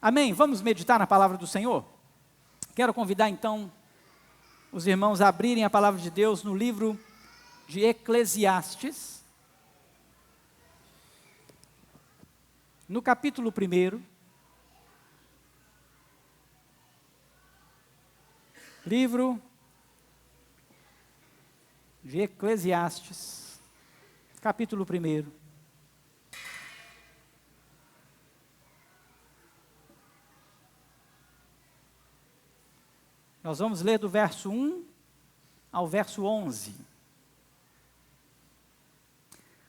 Amém? Vamos meditar na palavra do Senhor? Quero convidar então os irmãos a abrirem a palavra de Deus no livro de Eclesiastes, no capítulo 1. Livro de Eclesiastes, capítulo 1. Nós vamos ler do verso 1 ao verso 11.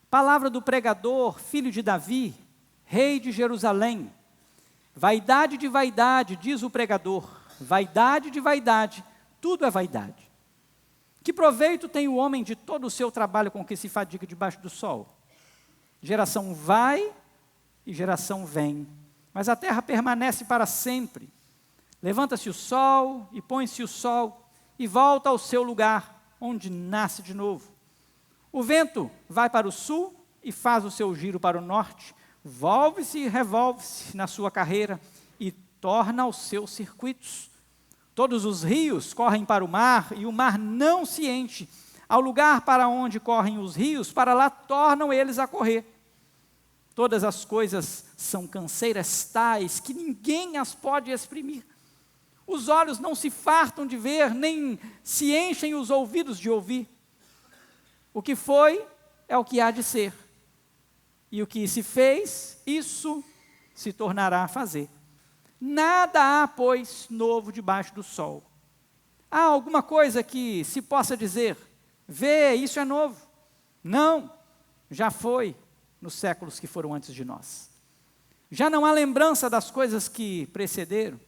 Palavra do pregador, filho de Davi, rei de Jerusalém. Vaidade de vaidade, diz o pregador, vaidade de vaidade, tudo é vaidade. Que proveito tem o homem de todo o seu trabalho com que se fadiga debaixo do sol? Geração vai e geração vem, mas a terra permanece para sempre. Levanta-se o sol e põe-se o sol e volta ao seu lugar, onde nasce de novo. O vento vai para o sul e faz o seu giro para o norte, volve-se e revolve-se na sua carreira e torna aos seus circuitos. Todos os rios correm para o mar e o mar não se enche. Ao lugar para onde correm os rios, para lá tornam eles a correr. Todas as coisas são canseiras tais que ninguém as pode exprimir. Os olhos não se fartam de ver, nem se enchem os ouvidos de ouvir. O que foi é o que há de ser. E o que se fez, isso se tornará a fazer. Nada há, pois, novo debaixo do sol. Há alguma coisa que se possa dizer, vê, isso é novo? Não, já foi nos séculos que foram antes de nós. Já não há lembrança das coisas que precederam.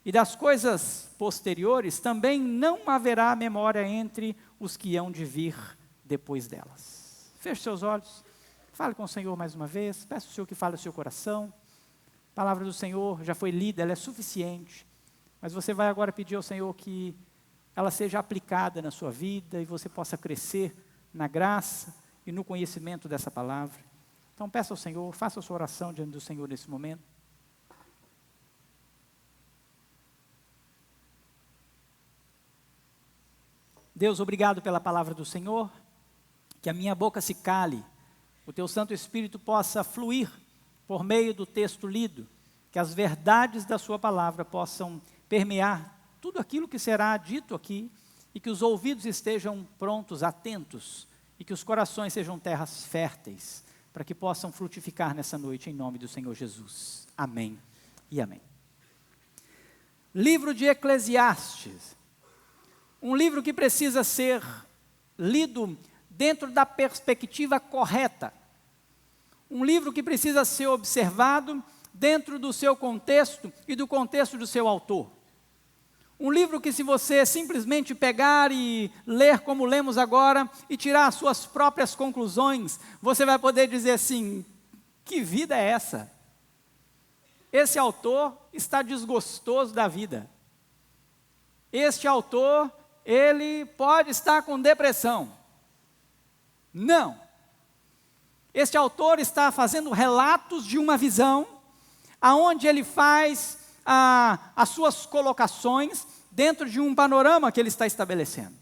E das coisas posteriores também não haverá memória entre os que hão de vir depois delas. Feche seus olhos, fale com o Senhor mais uma vez, peça ao Senhor que fale ao seu coração. A palavra do Senhor já foi lida, ela é suficiente, mas você vai agora pedir ao Senhor que ela seja aplicada na sua vida e você possa crescer na graça e no conhecimento dessa palavra. Então peça ao Senhor, faça a sua oração diante do Senhor nesse momento. Deus, obrigado pela palavra do Senhor, que a minha boca se cale, o Teu Santo Espírito possa fluir por meio do texto lido, que as verdades da Sua palavra possam permear tudo aquilo que será dito aqui, e que os ouvidos estejam prontos, atentos, e que os corações sejam terras férteis, para que possam frutificar nessa noite, em nome do Senhor Jesus. Amém e amém. Livro de Eclesiastes. Um livro que precisa ser lido dentro da perspectiva correta. Um livro que precisa ser observado dentro do seu contexto e do contexto do seu autor. Um livro que, se você simplesmente pegar e ler como lemos agora e tirar as suas próprias conclusões, você vai poder dizer assim, que vida é essa? Esse autor está desgostoso da vida. Este autor, ele pode estar com depressão. Não. Este autor está fazendo relatos de uma visão, aonde ele faz as suas colocações dentro de um panorama que ele está estabelecendo.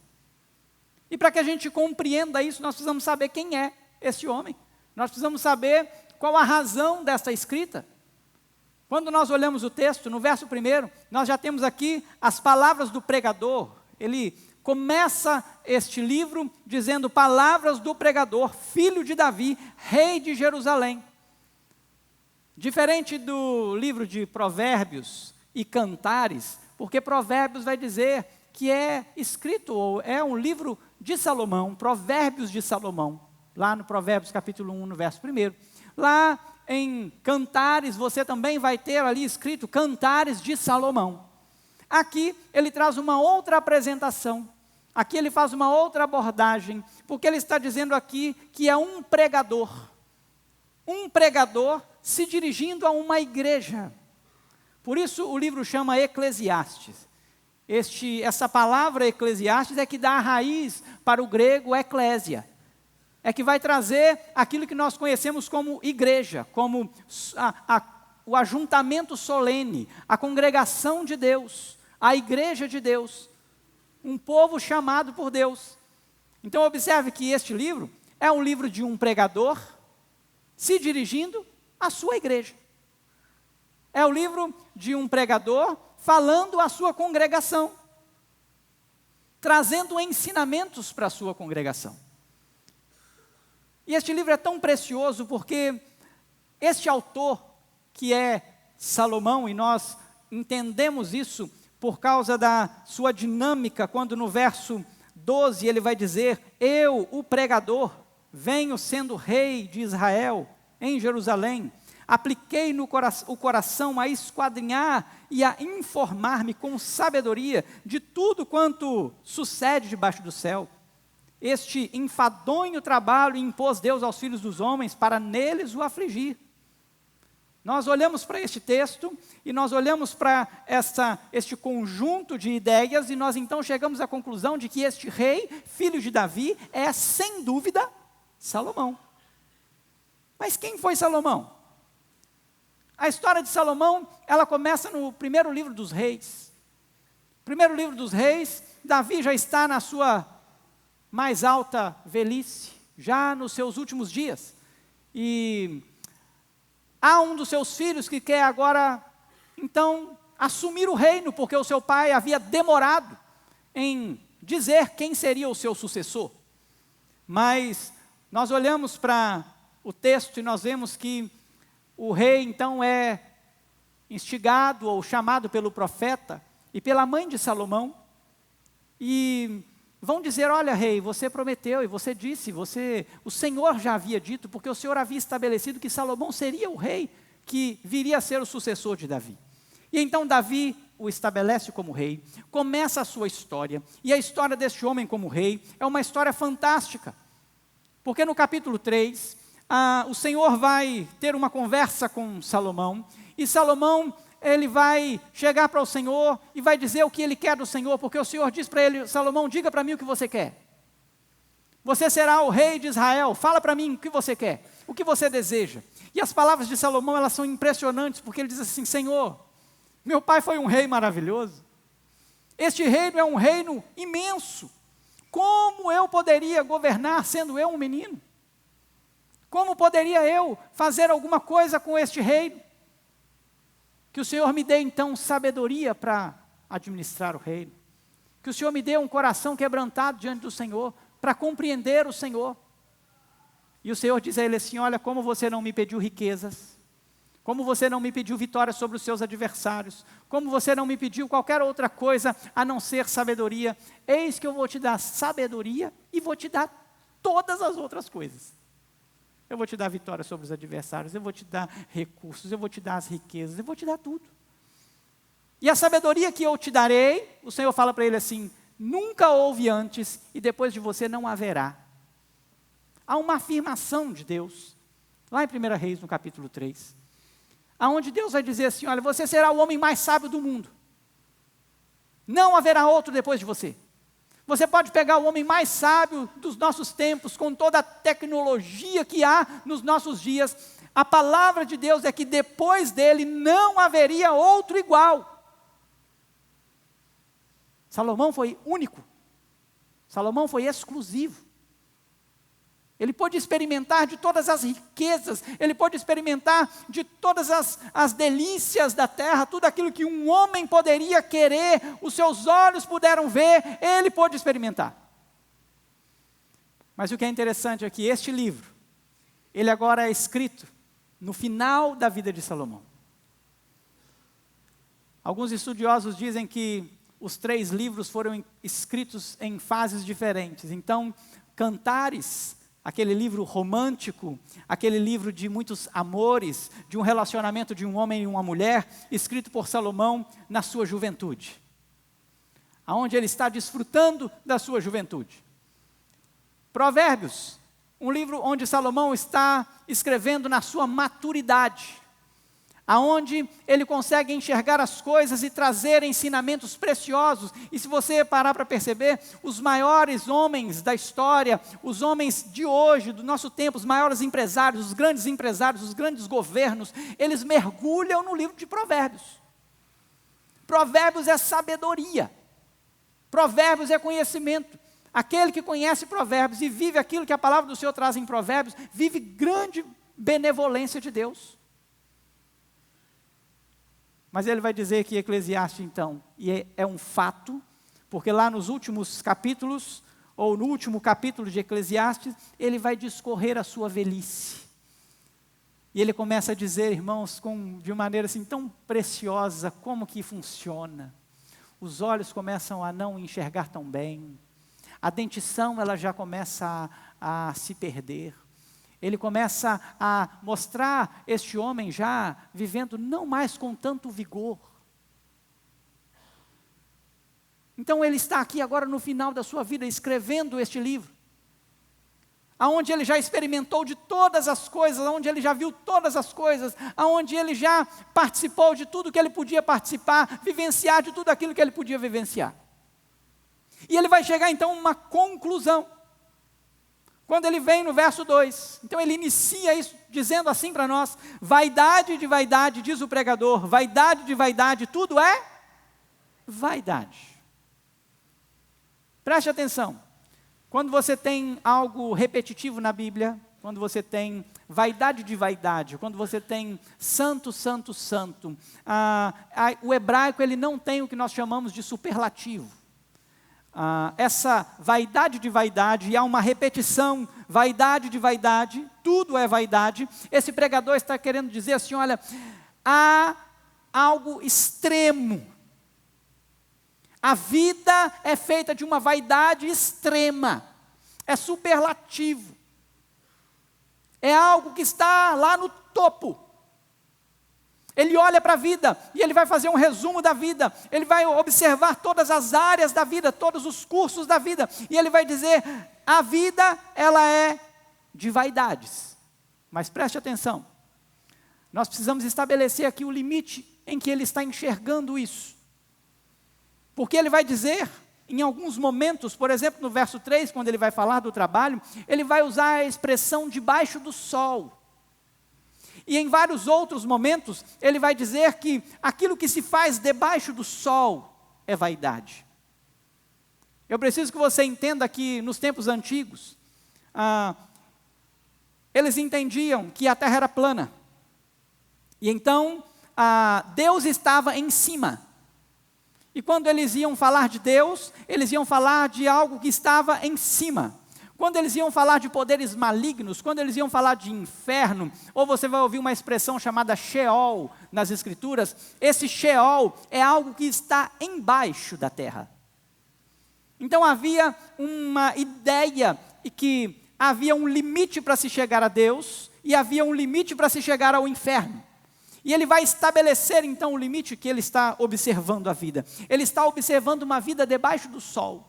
E para que a gente compreenda isso, nós precisamos saber quem é esse homem. Nós precisamos saber qual a razão dessa escrita. Quando nós olhamos o texto, no verso 1, nós já temos aqui as palavras do pregador. Ele começa este livro dizendo palavras do pregador, filho de Davi, rei de Jerusalém. Diferente do livro de Provérbios e Cantares, porque Provérbios vai dizer que é escrito, ou é um livro de Salomão, Provérbios de Salomão, lá no Provérbios capítulo 1, no verso 1. Lá em Cantares, você também vai ter ali escrito Cantares de Salomão. Aqui ele traz uma outra apresentação, aqui ele faz uma outra abordagem, porque ele está dizendo aqui que é um pregador se dirigindo a uma igreja. Por isso o livro chama Eclesiastes. Essa palavra Eclesiastes é que dá a raiz para o grego eclésia. É que vai trazer aquilo que nós conhecemos como igreja, como a o ajuntamento solene, a congregação de Deus, a igreja de Deus, um povo chamado por Deus. Então observe que este livro é um livro de um pregador se dirigindo à sua igreja. É o livro de um pregador falando à sua congregação, trazendo ensinamentos para a sua congregação. E este livro é tão precioso porque este autor, que é Salomão, e nós entendemos isso por causa da sua dinâmica, quando no verso 12 ele vai dizer: eu, o pregador, venho sendo rei de Israel em Jerusalém, apliquei o coração a esquadrinhar e a informar-me com sabedoria de tudo quanto sucede debaixo do céu. Este enfadonho trabalho impôs Deus aos filhos dos homens para neles o afligir. Nós olhamos para este texto e nós olhamos para este conjunto de ideias e nós então chegamos à conclusão de que este rei, filho de Davi, é sem dúvida Salomão. Mas quem foi Salomão? A história de Salomão, ela começa no primeiro livro dos reis. Primeiro livro dos reis, Davi já está na sua mais alta velhice, já nos seus últimos dias. E há um dos seus filhos que quer agora, então, assumir o reino, porque o seu pai havia demorado em dizer quem seria o seu sucessor. Mas nós olhamos para o texto e nós vemos que o rei, então, é instigado ou chamado pelo profeta e pela mãe de Salomão, e vão dizer: olha, rei, você prometeu e você disse, o Senhor já havia dito, porque o Senhor havia estabelecido que Salomão seria o rei que viria a ser o sucessor de Davi. E então Davi o estabelece como rei, começa a sua história, e a história deste homem como rei é uma história fantástica, porque no capítulo 3, o Senhor vai ter uma conversa com Salomão, e Salomão, ele vai chegar para o Senhor e vai dizer o que ele quer do Senhor, porque o Senhor diz para ele: Salomão, diga para mim o que você quer. Você será o rei de Israel, fala para mim o que você quer, o que você deseja. E as palavras de Salomão, elas são impressionantes, porque ele diz assim: Senhor, meu pai foi um rei maravilhoso, este reino é um reino imenso, como eu poderia governar sendo eu um menino? Como poderia eu fazer alguma coisa com este reino? Que o Senhor me dê então sabedoria para administrar o reino. Que o Senhor me dê um coração quebrantado diante do Senhor, para compreender o Senhor. E o Senhor diz a ele assim: olha, como você não me pediu riquezas, como você não me pediu vitória sobre os seus adversários, como você não me pediu qualquer outra coisa a não ser sabedoria, eis que eu vou te dar sabedoria e vou te dar todas as outras coisas. Eu vou te dar vitória sobre os adversários, eu vou te dar recursos, eu vou te dar as riquezas, eu vou te dar tudo. E a sabedoria que eu te darei, o Senhor fala para ele assim: nunca houve antes e depois de você não haverá. Há uma afirmação de Deus, lá em 1 Reis, no capítulo 3, aonde Deus vai dizer assim: olha, você será o homem mais sábio do mundo. Não haverá outro depois de você. Você pode pegar o homem mais sábio dos nossos tempos, com toda a tecnologia que há nos nossos dias. A palavra de Deus é que depois dele não haveria outro igual. Salomão foi único. Salomão foi exclusivo. Ele pôde experimentar de todas as riquezas, ele pôde experimentar de todas as delícias da terra, tudo aquilo que um homem poderia querer, os seus olhos puderam ver, ele pôde experimentar. Mas o que é interessante é que este livro, ele agora é escrito no final da vida de Salomão. Alguns estudiosos dizem que os 3 livros foram escritos em fases diferentes. Então, Cantares, aquele livro romântico, aquele livro de muitos amores, de um relacionamento de um homem e uma mulher, escrito por Salomão na sua juventude, aonde ele está desfrutando da sua juventude. Provérbios, um livro onde Salomão está escrevendo na sua maturidade, aonde ele consegue enxergar as coisas e trazer ensinamentos preciosos. E se você parar para perceber, os maiores homens da história, os homens de hoje, do nosso tempo, os maiores empresários, os grandes governos, eles mergulham no livro de Provérbios. Provérbios é sabedoria, Provérbios é conhecimento. Aquele que conhece Provérbios e vive aquilo que a palavra do Senhor traz em Provérbios, vive grande benevolência de Deus. Mas ele vai dizer que Eclesiastes, então, e é um fato, porque lá nos últimos capítulos, ou no último capítulo de Eclesiastes, ele vai discorrer a sua velhice. E ele começa a dizer, irmãos, de maneira assim tão preciosa, como que funciona. Os olhos começam a não enxergar tão bem, a dentição ela já começa a se perder. Ele começa a mostrar este homem já vivendo não mais com tanto vigor. Então ele está aqui agora no final da sua vida escrevendo este livro, aonde ele já experimentou de todas as coisas, aonde ele já viu todas as coisas, aonde ele já participou de tudo que ele podia participar, vivenciar de tudo aquilo que ele podia vivenciar. E ele vai chegar então a uma conclusão. Quando ele vem no verso 2, então ele inicia isso dizendo assim para nós: vaidade de vaidade, diz o pregador, vaidade de vaidade, tudo é vaidade. Preste atenção, quando você tem algo repetitivo na Bíblia, quando você tem vaidade de vaidade, quando você tem santo, santo, santo, o hebraico ele não tem o que nós chamamos de superlativo. Essa vaidade de vaidade, e há uma repetição, vaidade de vaidade, tudo é vaidade. Esse pregador está querendo dizer assim, olha, há algo extremo. A vida é feita de uma vaidade extrema, é superlativo. É algo que está lá no topo. Ele olha para a vida e ele vai fazer um resumo da vida. Ele vai observar todas as áreas da vida, todos os cursos da vida. E ele vai dizer, a vida, ela é de vaidades. Mas preste atenção. Nós precisamos estabelecer aqui o limite em que ele está enxergando isso. Porque ele vai dizer, em alguns momentos, por exemplo, no verso 3, quando ele vai falar do trabalho, ele vai usar a expressão debaixo do sol. E em vários outros momentos, ele vai dizer que aquilo que se faz debaixo do sol é vaidade. Eu preciso que você entenda que nos tempos antigos, eles entendiam que a terra era plana. E então, Deus estava em cima. E quando eles iam falar de Deus, eles iam falar de algo que estava em cima. Quando eles iam falar de poderes malignos, quando eles iam falar de inferno, ou você vai ouvir uma expressão chamada Sheol nas Escrituras, esse Sheol é algo que está embaixo da terra. Então havia uma ideia e que havia um limite para se chegar a Deus, e havia um limite para se chegar ao inferno. E ele vai estabelecer então o limite que ele está observando a vida. Ele está observando uma vida debaixo do sol.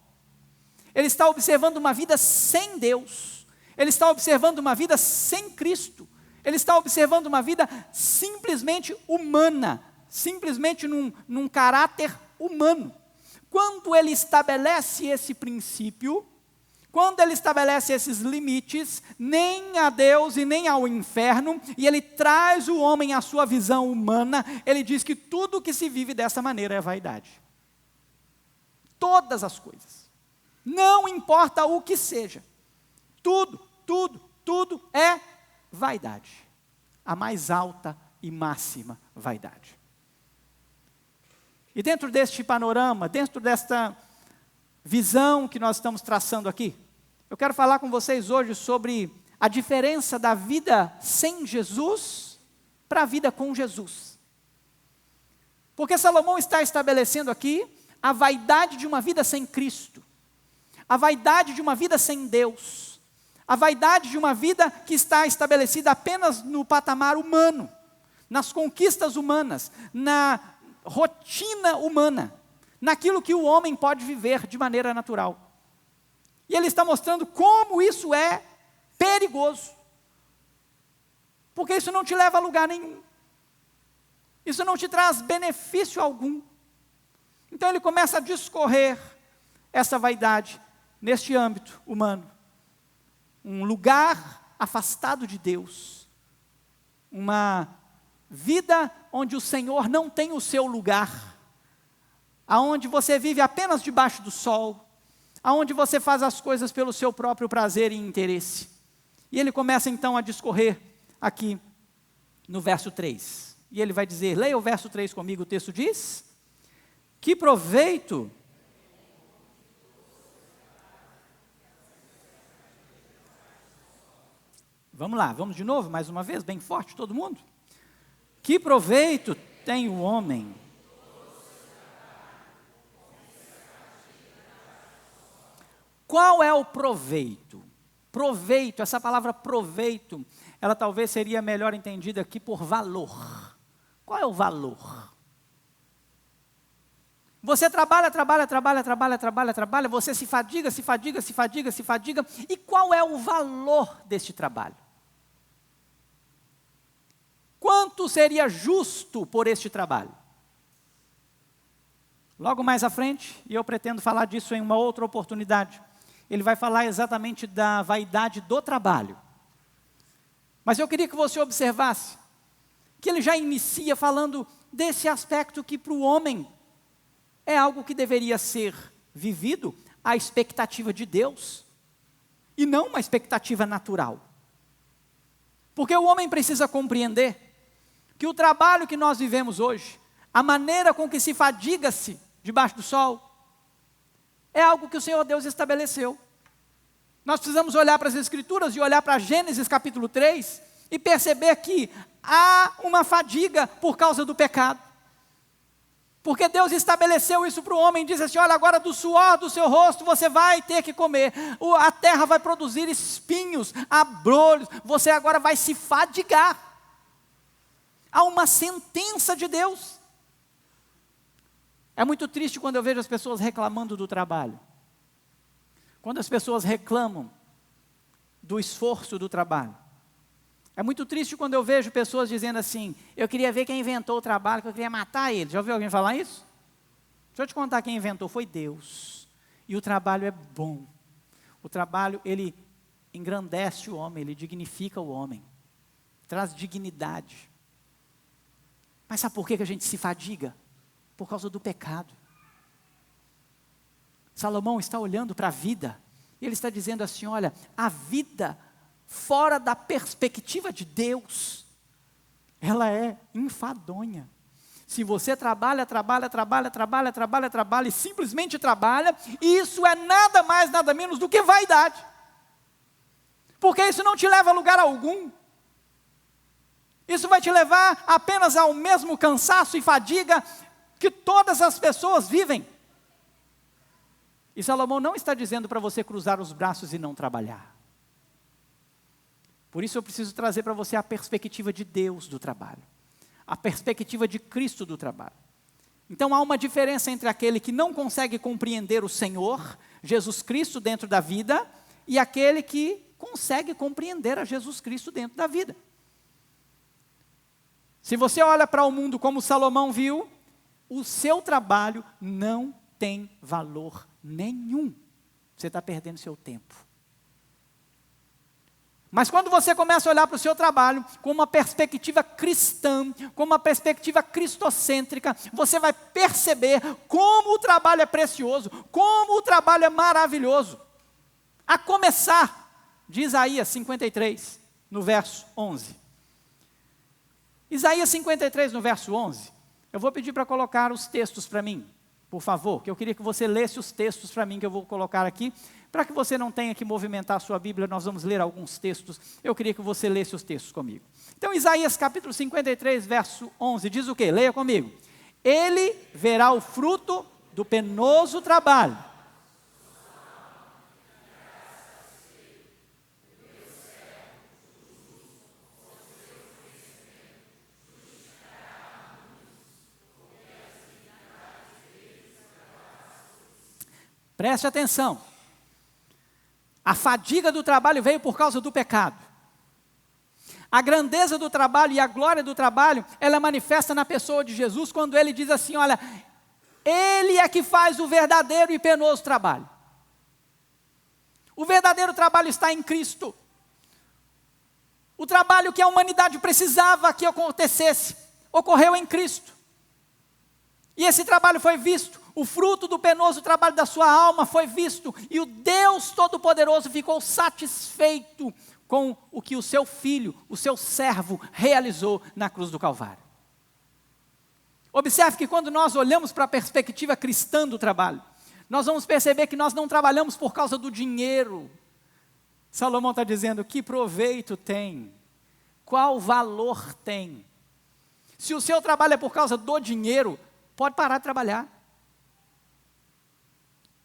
Ele está observando uma vida sem Deus. Ele está observando uma vida sem Cristo. Ele está observando uma vida simplesmente humana, simplesmente num caráter humano. Quando ele estabelece esse princípio, quando ele estabelece esses limites, nem a Deus e nem ao inferno, e ele traz o homem à sua visão humana, ele diz que tudo que se vive dessa maneira é vaidade. Todas as coisas. Não importa o que seja, tudo é vaidade, a mais alta e máxima vaidade. E dentro deste panorama, dentro desta visão que nós estamos traçando aqui, eu quero falar com vocês hoje sobre a diferença da vida sem Jesus para a vida com Jesus. Porque Salomão está estabelecendo aqui a vaidade de uma vida sem Cristo. A vaidade de uma vida sem Deus, a vaidade de uma vida que está estabelecida apenas no patamar humano, nas conquistas humanas, na rotina humana, naquilo que o homem pode viver de maneira natural. E ele está mostrando como isso é perigoso, porque isso não te leva a lugar nenhum. Isso não te traz benefício algum. Então ele começa a discorrer essa vaidade neste âmbito humano. Um lugar afastado de Deus. Uma vida onde o Senhor não tem o seu lugar. Aonde você vive apenas debaixo do sol. Aonde você faz as coisas pelo seu próprio prazer e interesse. E ele começa então a discorrer aqui no verso 3. E ele vai dizer, leia o verso 3 comigo, o texto diz: que proveito vamos lá, vamos de novo, mais uma vez, bem forte todo mundo. Que proveito tem o homem? Qual é o proveito? Proveito, essa palavra proveito, ela talvez seria melhor entendida aqui por valor. Qual é o valor? Você trabalha, você se fadiga, e qual é o valor deste trabalho? Quanto seria justo por este trabalho? Logo mais à frente, e eu pretendo falar disso em uma outra oportunidade, ele vai falar exatamente da vaidade do trabalho. Mas eu queria que você observasse que ele já inicia falando desse aspecto que para o homem é algo que deveria ser vivido à expectativa de Deus, e não uma expectativa natural. Porque o homem precisa compreender que o trabalho que nós vivemos hoje, a maneira com que se fadiga-se debaixo do sol, é algo que o Senhor Deus estabeleceu. Nós precisamos olhar para as Escrituras e olhar para Gênesis capítulo 3 e perceber que há uma fadiga por causa do pecado. Porque Deus estabeleceu isso para o homem, diz assim, olha, agora do suor do seu rosto você vai ter que comer, a terra vai produzir espinhos, abrolhos, você agora vai se fadigar. Há uma sentença de Deus. É muito triste quando eu vejo as pessoas reclamando do trabalho. Quando as pessoas reclamam do esforço do trabalho. É muito triste quando eu vejo pessoas dizendo assim, eu queria ver quem inventou o trabalho, que eu queria matar ele. Já ouviu alguém falar isso? Deixa eu te contar quem inventou, foi Deus. E o trabalho é bom. O trabalho, ele engrandece o homem, ele dignifica o homem. Traz dignidade. Mas sabe por que a gente se fadiga? Por causa do pecado. Salomão está olhando para a vida, e ele está dizendo assim, olha, a vida fora da perspectiva de Deus, ela é enfadonha. Se você trabalha e simplesmente trabalha, isso é nada mais, nada menos do que vaidade. Porque isso não te leva a lugar algum. Isso vai te levar apenas ao mesmo cansaço e fadiga que todas as pessoas vivem. E Salomão não está dizendo para você cruzar os braços e não trabalhar. Por isso eu preciso trazer para você a perspectiva de Deus do trabalho. A perspectiva de Cristo do trabalho. Então há uma diferença entre aquele que não consegue compreender o Senhor, Jesus Cristo dentro da vida, e aquele que consegue compreender a Jesus Cristo dentro da vida. Se você olha para o mundo como Salomão viu, o seu trabalho não tem valor nenhum. Você está perdendo seu tempo. Mas quando você começa a olhar para o seu trabalho com uma perspectiva cristã, com uma perspectiva cristocêntrica, você vai perceber como o trabalho é precioso, como o trabalho é maravilhoso. A começar de Isaías 53, no verso 11. Isaías 53, no verso 11. Eu vou pedir para colocar os textos para mim, por favor, que eu queria que você lesse os textos para mim, que eu vou colocar aqui, para que você não tenha que movimentar a sua Bíblia, nós vamos ler alguns textos, eu queria que você lesse os textos comigo. Então, Isaías capítulo 53, verso 11, diz o quê? Leia comigo. Ele verá o fruto do penoso trabalho. Preste atenção. A fadiga do trabalho veio por causa do pecado. A grandeza do trabalho e a glória do trabalho, ela manifesta na pessoa de Jesus, quando ele diz assim, olha, ele é que faz o verdadeiro e penoso trabalho. O verdadeiro trabalho está em Cristo. O trabalho que a humanidade precisava que acontecesse, ocorreu em Cristo. E esse trabalho foi visto, o fruto do penoso trabalho da sua alma foi visto, e o Deus Todo-Poderoso ficou satisfeito com o que o seu filho, o seu servo, realizou na cruz do Calvário. Observe que quando nós olhamos para a perspectiva cristã do trabalho, nós vamos perceber que nós não trabalhamos por causa do dinheiro. Salomão está dizendo, que proveito tem? Qual valor tem? Se o seu trabalho é por causa do dinheiro, pode parar de trabalhar.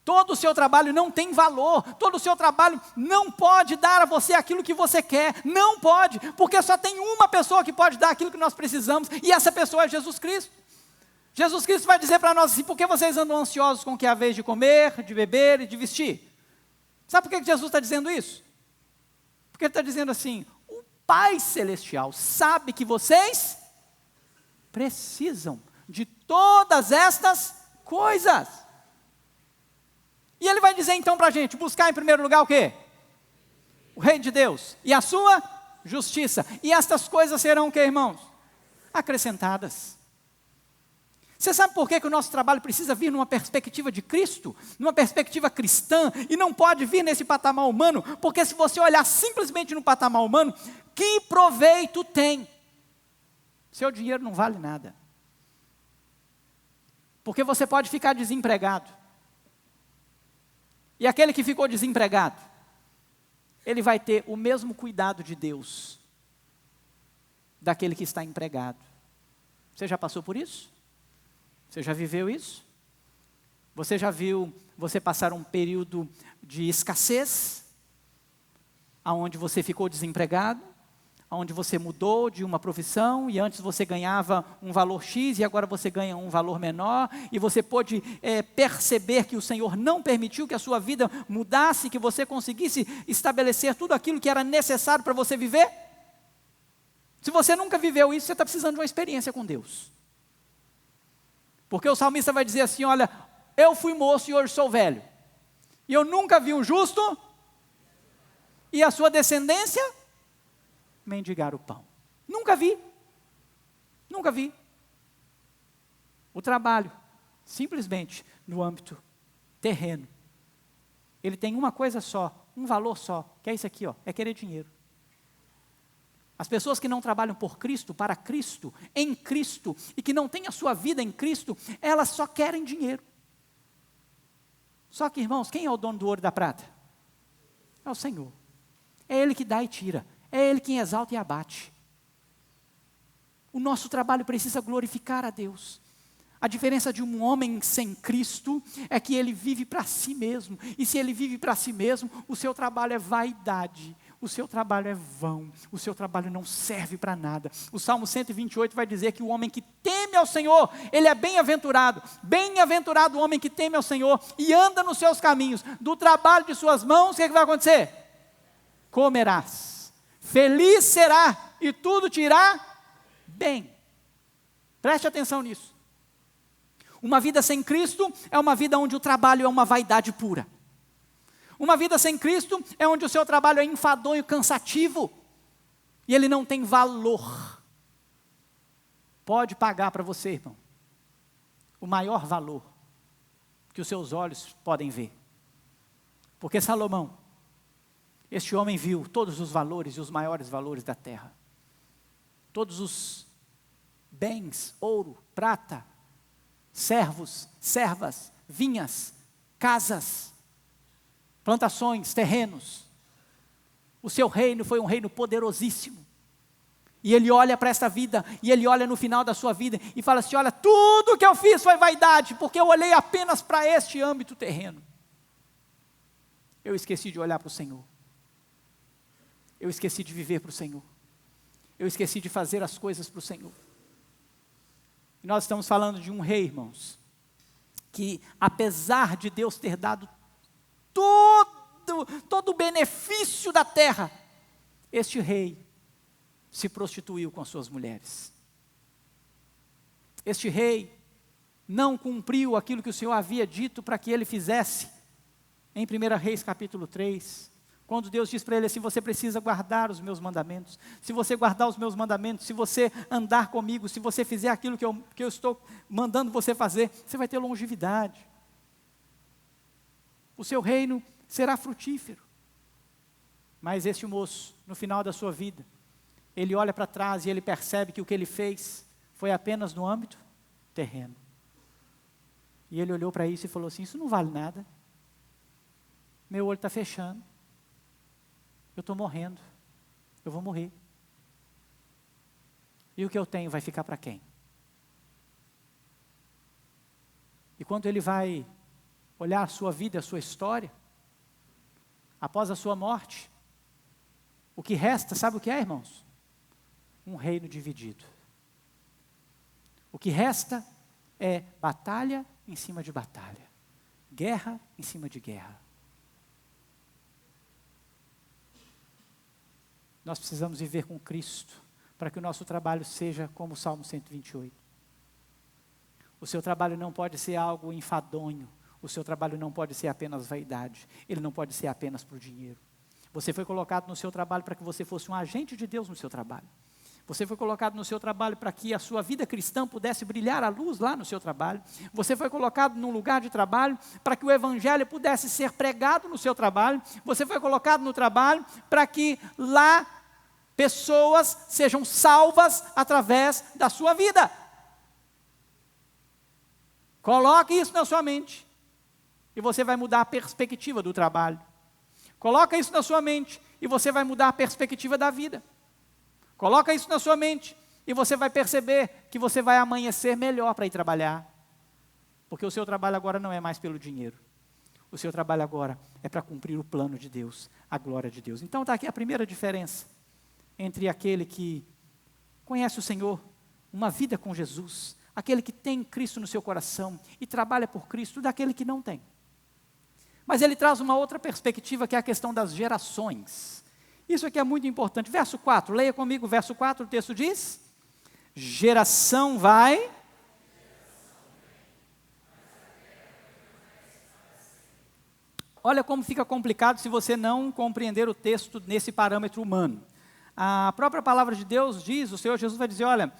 Todo o seu trabalho não tem valor, todo o seu trabalho não pode dar a você aquilo que você quer, não pode, porque só tem uma pessoa que pode dar aquilo que nós precisamos, e essa pessoa é Jesus Cristo. Jesus Cristo vai dizer para nós assim, por que vocês andam ansiosos com o que é a vez de comer, de beber e de vestir? Sabe por que Jesus está dizendo isso? Porque ele está dizendo assim, o Pai Celestial sabe que vocês precisam de todas estas coisas. E ele vai dizer então para a gente, buscar em primeiro lugar o quê? O reino de Deus e a sua justiça. E estas coisas serão o quê, irmãos? Acrescentadas. Você sabe por que o nosso trabalho precisa vir numa perspectiva de Cristo? Numa perspectiva cristã, e não pode vir nesse patamar humano? Porque se você olhar simplesmente no patamar humano, que proveito tem? Seu dinheiro não vale nada. Porque você pode ficar desempregado. E aquele que ficou desempregado, ele vai ter o mesmo cuidado de Deus daquele que está empregado. Você já passou por isso? Você já viveu isso? Você já viu você passar um período de escassez, aonde você ficou desempregado, onde você mudou de uma profissão e antes você ganhava um valor X e agora você ganha um valor menor, e você pôde perceber que o Senhor não permitiu que a sua vida mudasse, que você conseguisse estabelecer tudo aquilo que era necessário para você viver? Se você nunca viveu isso, você está precisando de uma experiência com Deus. Porque o salmista vai dizer assim, olha, eu fui moço e hoje sou velho, e eu nunca vi um justo, e a sua descendência mendigar o pão. Nunca vi. Nunca vi. O trabalho, simplesmente no âmbito terreno, ele tem uma coisa só, um valor só, que é isso aqui, ó, é querer dinheiro. As pessoas que não trabalham por Cristo, para Cristo, em Cristo, e que não têm a sua vida em Cristo, elas só querem dinheiro. Só que, irmãos, quem é o dono do ouro e da prata? É o Senhor. É Ele que dá e tira. É Ele quem exalta e abate. O nosso trabalho precisa glorificar a Deus. A diferença de um homem sem Cristo é que ele vive para si mesmo. E se ele vive para si mesmo, o seu trabalho é vaidade. O seu trabalho é vão. O seu trabalho não serve para nada. O Salmo 128 vai dizer que o homem que teme ao Senhor, ele é bem-aventurado. Bem-aventurado o homem que teme ao Senhor e anda nos seus caminhos. Do trabalho de suas mãos, o que vai acontecer? Comerás. Feliz será, e tudo te irá bem. Preste atenção nisso. Uma vida sem Cristo é uma vida onde o trabalho é uma vaidade pura. Uma vida sem Cristo é onde o seu trabalho é enfadonho, cansativo, e ele não tem valor. Pode pagar para você, irmão, o maior valor que os seus olhos podem ver. Porque Salomão, este homem viu todos os valores e os maiores valores da terra. Todos os bens, ouro, prata, servos, servas, vinhas, casas, plantações, terrenos. O seu reino foi um reino poderosíssimo. E ele olha para esta vida, e ele olha no final da sua vida e fala assim, olha, tudo que eu fiz foi vaidade, porque eu olhei apenas para este âmbito terreno. Eu esqueci de olhar para o Senhor. Eu esqueci de viver para o Senhor. Eu esqueci de fazer as coisas para o Senhor. E nós estamos falando de um rei, irmãos, que apesar de Deus ter dado todo o benefício da terra, este rei se prostituiu com as suas mulheres. Este rei não cumpriu aquilo que o Senhor havia dito para que ele fizesse. Em 1 Reis capítulo 3, quando Deus diz para ele assim: você precisa guardar os meus mandamentos. Se você guardar os meus mandamentos, se você andar comigo, se você fizer aquilo que eu estou mandando você fazer, você vai ter longevidade. O seu reino será frutífero. Mas este moço, no final da sua vida, ele olha para trás e ele percebe que o que ele fez foi apenas no âmbito terreno. E ele olhou para isso e falou assim: isso não vale nada. Meu olho está fechando. Eu estou morrendo. Eu vou morrer. E o que eu tenho vai ficar para quem? E quando ele vai olhar a sua vida, a sua história, após a sua morte, o que resta, sabe o que é, irmãos? Um reino dividido. O que resta é batalha em cima de batalha, guerra em cima de guerra. Nós precisamos viver com Cristo, para que o nosso trabalho seja como o Salmo 128. O seu trabalho não pode ser algo enfadonho, o seu trabalho não pode ser apenas vaidade, ele não pode ser apenas por dinheiro. Você foi colocado no seu trabalho para que você fosse um agente de Deus no seu trabalho. Você foi colocado no seu trabalho para que a sua vida cristã pudesse brilhar a luz lá no seu trabalho. Você foi colocado num lugar de trabalho para que o evangelho pudesse ser pregado no seu trabalho. Você foi colocado no trabalho para que lá pessoas sejam salvas através da sua vida. Coloque isso na sua mente e você vai mudar a perspectiva do trabalho. Coloca isso na sua mente e você vai mudar a perspectiva da vida. Coloca isso na sua mente e você vai perceber que você vai amanhecer melhor para ir trabalhar. Porque o seu trabalho agora não é mais pelo dinheiro. O seu trabalho agora é para cumprir o plano de Deus, a glória de Deus. Então está aqui a primeira diferença entre aquele que conhece o Senhor, uma vida com Jesus, aquele que tem Cristo no seu coração e trabalha por Cristo, daquele que não tem. Mas ele traz uma outra perspectiva, que é a questão das gerações. Isso aqui é muito importante. Verso 4, leia comigo, verso 4, o texto diz: geração vai. Olha como fica complicado se você não compreender o texto nesse parâmetro humano. A própria palavra de Deus diz, o Senhor Jesus vai dizer: olha,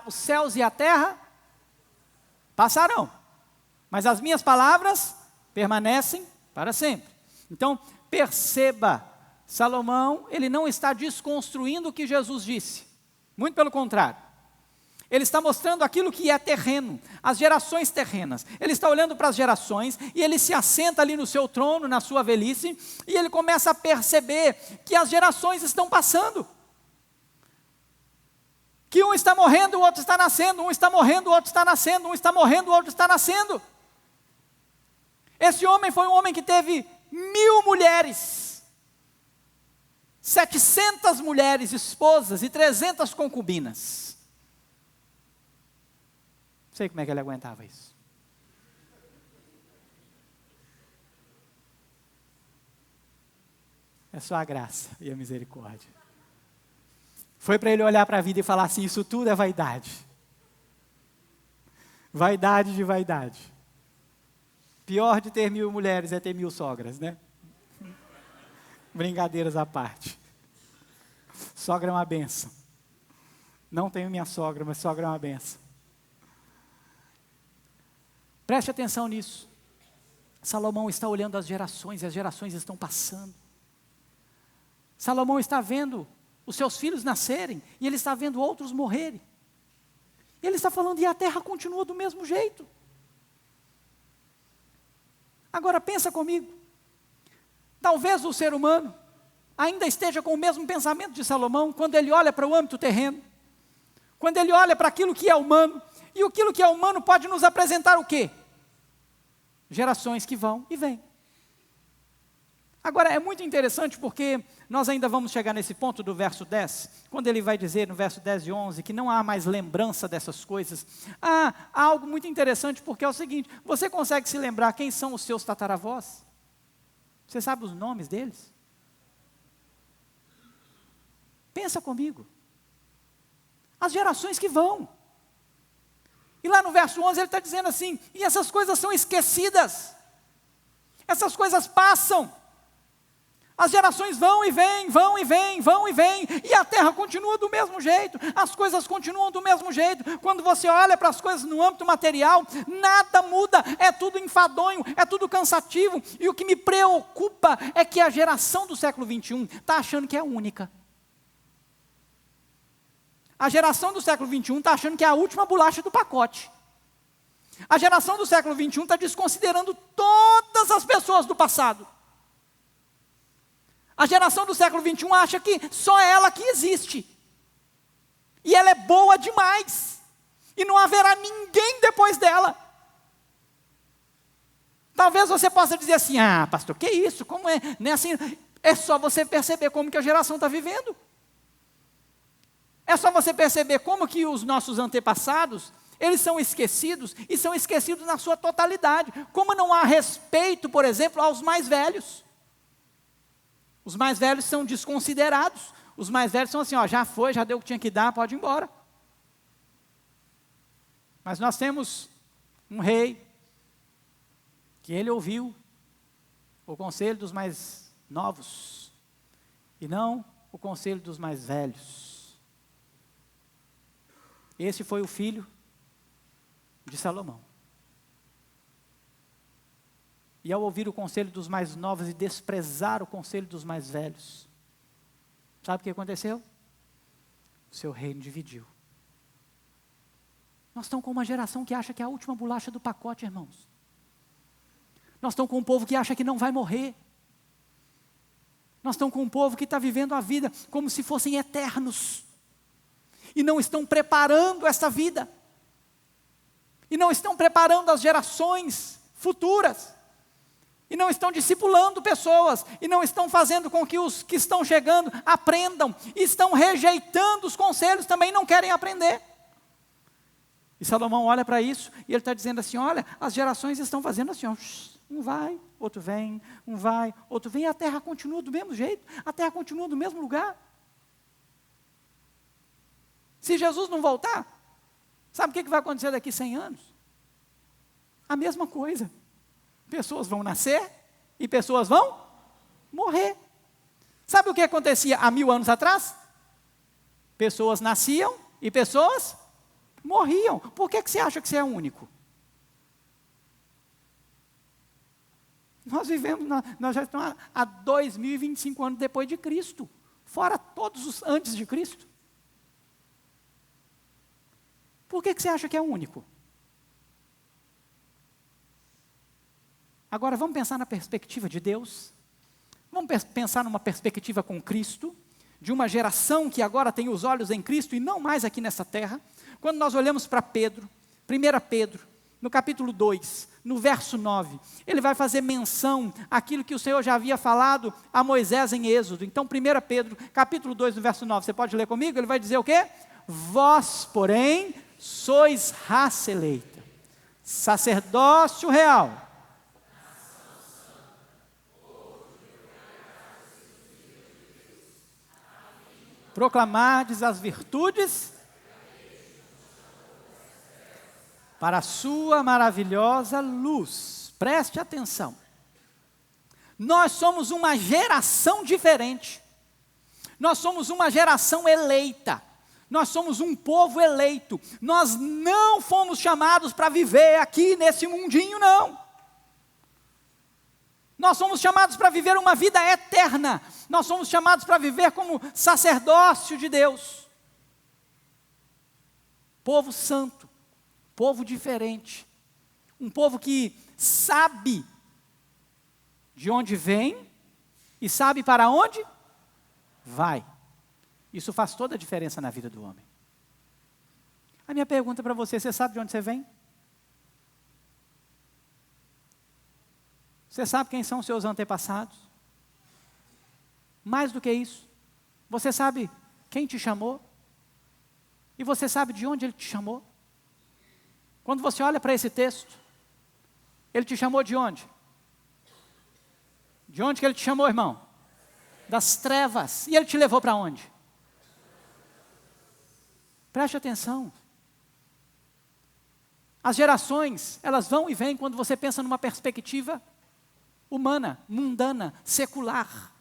os céus e a terra passarão, mas as minhas palavras permanecem para sempre. Então, perceba, Salomão, ele não está desconstruindo o que Jesus disse. Muito pelo contrário. Ele está mostrando aquilo que é terreno, as gerações terrenas. Ele está olhando para as gerações e ele se assenta ali no seu trono, na sua velhice, e ele começa a perceber que as gerações estão passando. Que um está morrendo, o outro está nascendo, um está morrendo, o outro está nascendo, um está morrendo, o outro está nascendo. Esse homem foi um homem que teve 1000 mulheres, 700 mulheres, esposas e 300 concubinas. Não sei como é que ele aguentava isso. É só a graça e a misericórdia. Foi para ele olhar para a vida e falar assim: isso tudo é vaidade. Vaidade de vaidade. Pior de ter 1000 mulheres é ter 1000 sogras, né? Brincadeiras à parte. Sogra é uma benção. Não tenho minha sogra, mas sogra é uma benção. Preste atenção nisso. Salomão está olhando as gerações, e as gerações estão passando. Salomão está vendo os seus filhos nascerem, e ele está vendo outros morrerem. E ele está falando: e a terra continua do mesmo jeito. Agora pensa comigo. Talvez o ser humano ainda esteja com o mesmo pensamento de Salomão, quando ele olha para o âmbito terreno, quando ele olha para aquilo que é humano, e aquilo que é humano pode nos apresentar o quê? Gerações que vão e vêm. Agora, é muito interessante porque nós ainda vamos chegar nesse ponto do verso 10, quando ele vai dizer no verso 10 e 11, que não há mais lembrança dessas coisas. Há algo muito interessante, porque é o seguinte: você consegue se lembrar quem são os seus tataravós? Você sabe os nomes deles? Pensa comigo. As gerações que vão. E lá no verso 11 ele está dizendo assim, e essas coisas são esquecidas. Essas coisas passam. As gerações vão e vêm, vão e vêm, vão e vêm, e a terra continua do mesmo jeito, as coisas continuam do mesmo jeito. Quando você olha para as coisas no âmbito material, nada muda, é tudo enfadonho, é tudo cansativo, e o que me preocupa é que a geração do século 21 está achando que é única. A geração do século 21 está achando que é a última bolacha do pacote. A geração do século 21 está desconsiderando todas as pessoas do passado. A geração do século 21 acha que só ela que existe. E ela é boa demais. E não haverá ninguém depois dela. Talvez você possa dizer assim, ah, pastor, que isso? Como é? Não é assim? É só você perceber como que a geração está vivendo. É só você perceber como que os nossos antepassados, eles são esquecidos, e são esquecidos na sua totalidade. Como não há respeito, por exemplo, aos mais velhos. Os mais velhos são desconsiderados. Os mais velhos são assim, ó, já foi, já deu o que tinha que dar, pode ir embora. Mas nós temos um rei, que ele ouviu o conselho dos mais novos, e não o conselho dos mais velhos. Esse foi o filho de Salomão. E ao ouvir o conselho dos mais novos e desprezar o conselho dos mais velhos, sabe o que aconteceu? O seu reino dividiu. Nós estamos com uma geração que acha que é a última bolacha do pacote, irmãos. Nós estamos com um povo que acha que não vai morrer. Nós estamos com um povo que está vivendo a vida como se fossem eternos. E não estão preparando essa vida. E não estão preparando as gerações futuras. E não estão discipulando pessoas, e não estão fazendo com que os que estão chegando aprendam, e estão rejeitando os conselhos, também não querem aprender. E Salomão olha para isso, e ele está dizendo assim, olha, as gerações estão fazendo assim, ó, um vai, outro vem, um vai, outro vem, e a terra continua do mesmo jeito, a terra continua no mesmo lugar. Se Jesus não voltar, sabe o que vai acontecer daqui 100 anos? A mesma coisa. Pessoas vão nascer e pessoas vão morrer. Sabe o que acontecia há 1000 anos atrás? Pessoas nasciam e pessoas morriam. Por que você acha que você é único? Nós vivemos, nós já estamos há 2025 anos depois de Cristo, fora todos os antes de Cristo. Por que você acha que é único? Agora vamos pensar na perspectiva de Deus, vamos pensar numa perspectiva com Cristo, de uma geração que agora tem os olhos em Cristo e não mais aqui nessa terra. Quando nós olhamos para Pedro, 1 Pedro, no capítulo 2, no verso 9, ele vai fazer menção àquilo que o Senhor já havia falado a Moisés em Êxodo. Então 1 Pedro, capítulo 2, no verso 9, você pode ler comigo? Ele vai dizer o quê? Vós, porém, sois raça eleita, sacerdócio real, proclamardes as virtudes para a sua maravilhosa luz. Preste atenção. Nós somos uma geração diferente. Nós somos uma geração eleita. Nós somos um povo eleito. Nós não fomos chamados para viver aqui nesse mundinho, não. Nós somos chamados para viver uma vida eterna. Nós somos chamados para viver como sacerdócio de Deus. Povo santo, povo diferente. Um povo que sabe de onde vem e sabe para onde vai. Isso faz toda a diferença na vida do homem. A minha pergunta para você, você sabe de onde você vem? Você sabe quem são os seus antepassados? Mais do que isso, você sabe quem te chamou? E você sabe de onde ele te chamou? Quando você olha para esse texto, ele te chamou de onde? De onde que ele te chamou, irmão? Das trevas. E ele te levou para onde? Preste atenção. As gerações, elas vão e vêm quando você pensa numa perspectiva humana, mundana, secular.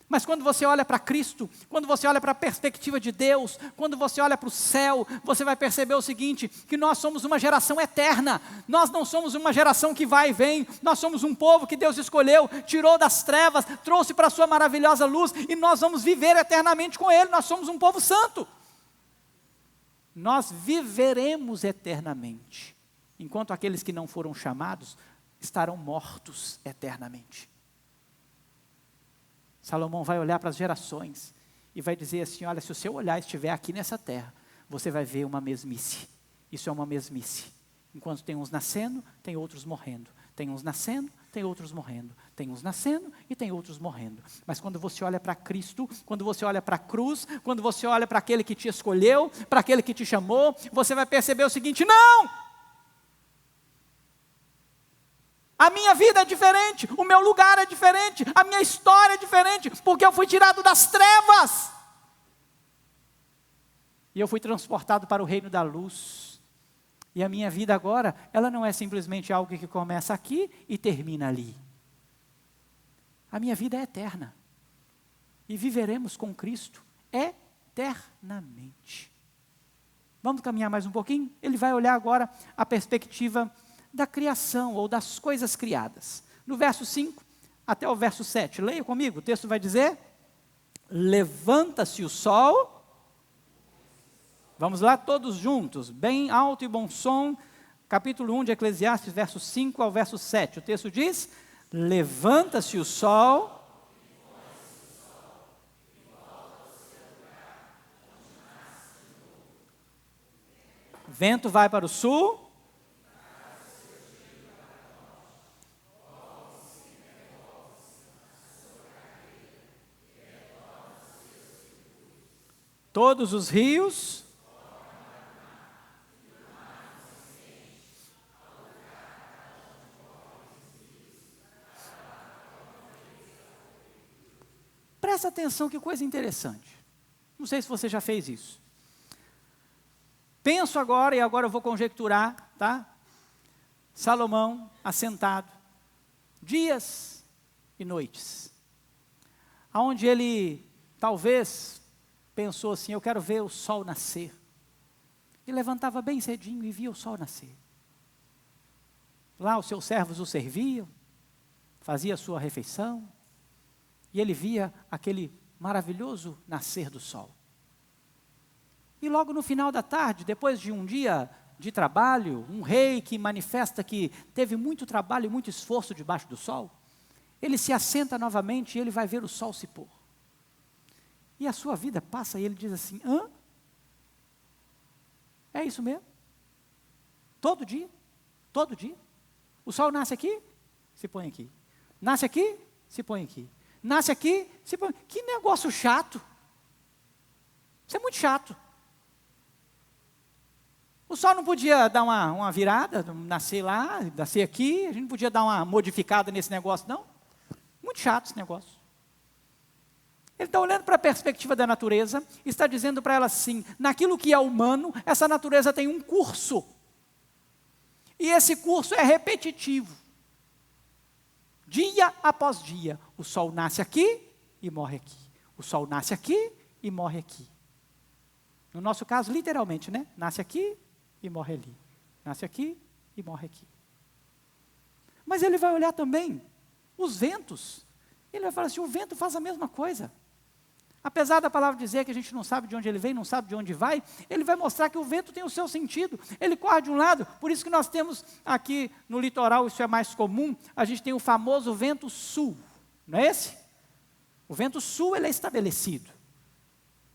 Mas quando você olha para Cristo, quando você olha para a perspectiva de Deus, quando você olha para o céu, você vai perceber o seguinte, que nós somos uma geração eterna, nós não somos uma geração que vai e vem, nós somos um povo que Deus escolheu, tirou das trevas, trouxe para a sua maravilhosa luz, e nós vamos viver eternamente com Ele, nós somos um povo santo. Nós viveremos eternamente, enquanto aqueles que não foram chamados estarão mortos eternamente. Salomão vai olhar para as gerações e vai dizer assim, olha, se o seu olhar estiver aqui nessa terra, você vai ver uma mesmice. Isso é uma mesmice. Enquanto tem uns nascendo, tem outros morrendo. Tem uns nascendo, tem outros morrendo. Tem uns nascendo e tem outros morrendo. Mas quando você olha para Cristo, quando você olha para a cruz, quando você olha para aquele que te escolheu, para aquele que te chamou, você vai perceber o seguinte, não! A minha vida é diferente, o meu lugar é diferente, a minha história é diferente, porque eu fui tirado das trevas. E eu fui transportado para o reino da luz. E a minha vida agora, ela não é simplesmente algo que começa aqui e termina ali. A minha vida é eterna. E viveremos com Cristo eternamente. Vamos caminhar mais um pouquinho? Ele vai olhar agora a perspectiva da criação ou das coisas criadas. No verso 5 até o verso 7, leia comigo, o texto vai dizer, levanta-se o sol, vamos lá todos juntos, bem alto e bom som, capítulo 1 de Eclesiastes, verso 5 ao verso 7, o texto diz, levanta-se o sol, vento vai para o sul, todos os rios, presta atenção, que coisa interessante. Não sei se você já fez isso. Penso agora, e agora eu vou conjecturar, tá? Salomão assentado, dias e noites, aonde ele talvez pensou assim, eu quero ver o sol nascer. E levantava bem cedinho e via o sol nascer. Lá os seus servos o serviam, fazia a sua refeição, e ele via aquele maravilhoso nascer do sol. E logo no final da tarde, depois de um dia de trabalho, um rei que manifesta que teve muito trabalho e muito esforço debaixo do sol, ele se assenta novamente e ele vai ver o sol se pôr. E a sua vida passa e ele diz assim, hã? É isso mesmo? Todo dia? Todo dia? O sol nasce aqui, se põe aqui. Nasce aqui, se põe aqui. Nasce aqui, se põe aqui. Que negócio chato. Isso é muito chato. O sol não podia dar uma virada, nascer lá, nascer aqui, a gente não podia dar uma modificada nesse negócio, não? Muito chato esse negócio. Ele está olhando para a perspectiva da natureza, está dizendo para ela assim, naquilo que é humano, essa natureza tem um curso. E esse curso é repetitivo. Dia após dia, o sol nasce aqui e morre aqui. O sol nasce aqui e morre aqui. No nosso caso, literalmente, né? Nasce aqui e morre ali. Nasce aqui e morre aqui. Mas ele vai olhar também os ventos. Ele vai falar assim, o vento faz a mesma coisa. Apesar da palavra dizer que a gente não sabe de onde ele vem, não sabe de onde vai, ele vai mostrar que o vento tem o seu sentido. Ele corre de um lado, por isso que nós temos aqui no litoral, isso é mais comum, a gente tem o famoso vento sul, não é esse? O vento sul, ele é estabelecido.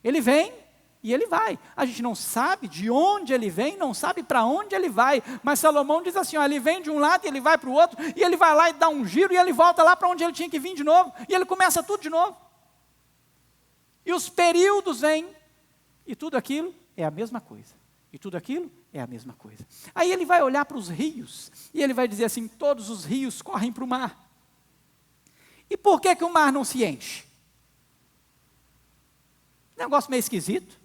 Ele vem e ele vai. A gente não sabe de onde ele vem, não sabe para onde ele vai, mas Salomão diz assim, ó, ele vem de um lado e ele vai para o outro, e ele vai lá e dá um giro, e ele volta lá para onde ele tinha que vir de novo, e ele começa tudo de novo. E os períodos vêm, e tudo aquilo é a mesma coisa. E tudo aquilo é a mesma coisa. Aí ele vai olhar para os rios, e ele vai dizer assim, todos os rios correm para o mar. E por que o mar não se enche? Negócio meio esquisito.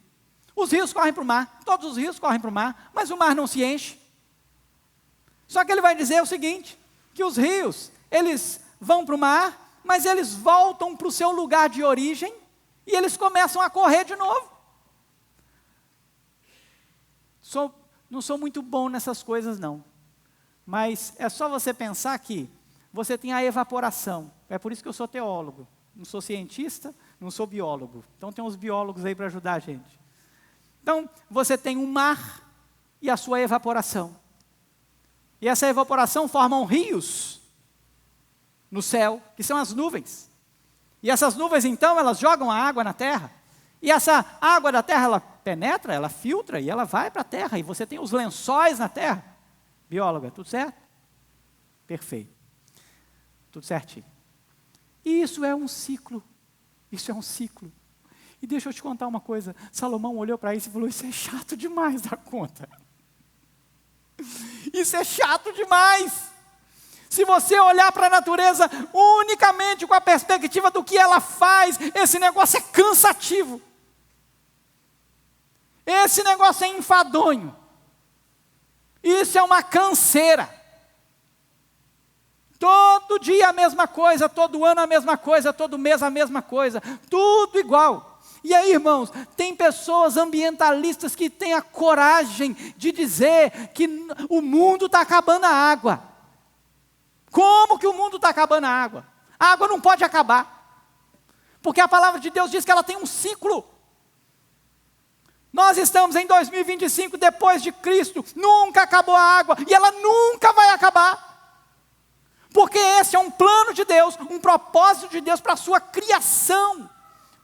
Os rios correm para o mar, todos os rios correm para o mar, mas o mar não se enche. Só que ele vai dizer o seguinte, que os rios, eles vão para o mar, mas eles voltam para o seu lugar de origem, e eles começam a correr de novo. Não sou muito bom nessas coisas não, mas é só você pensar que você tem a evaporação, é por isso que eu sou teólogo, não sou cientista, não sou biólogo, então tem uns biólogos aí para ajudar a gente. Então, você tem o mar e a sua evaporação, e essa evaporação formam rios no céu, que são as nuvens, e essas nuvens então, elas jogam a água na terra, e essa água da terra, ela penetra, ela filtra, e ela vai para a terra, e você tem os lençóis na terra. Bióloga, tudo certo? Perfeito. Tudo certinho. E isso é um ciclo. Isso é um ciclo. E deixa eu te contar uma coisa. Salomão olhou para isso e falou, isso é chato demais da conta. Isso é chato demais. Se você olhar para a natureza unicamente com a perspectiva do que ela faz, esse negócio é cansativo. Esse negócio é enfadonho. Isso é uma canseira. Todo dia a mesma coisa, todo ano a mesma coisa, todo mês a mesma coisa, tudo igual. E aí, irmãos, tem pessoas ambientalistas que têm a coragem de dizer que o mundo está acabando a água. Como que o mundo está acabando a água? A água não pode acabar, porque a palavra de Deus diz que ela tem um ciclo. Nós estamos em 2025, depois de Cristo, nunca acabou a água, e ela nunca vai acabar, porque esse é um plano de Deus, um propósito de Deus para a sua criação.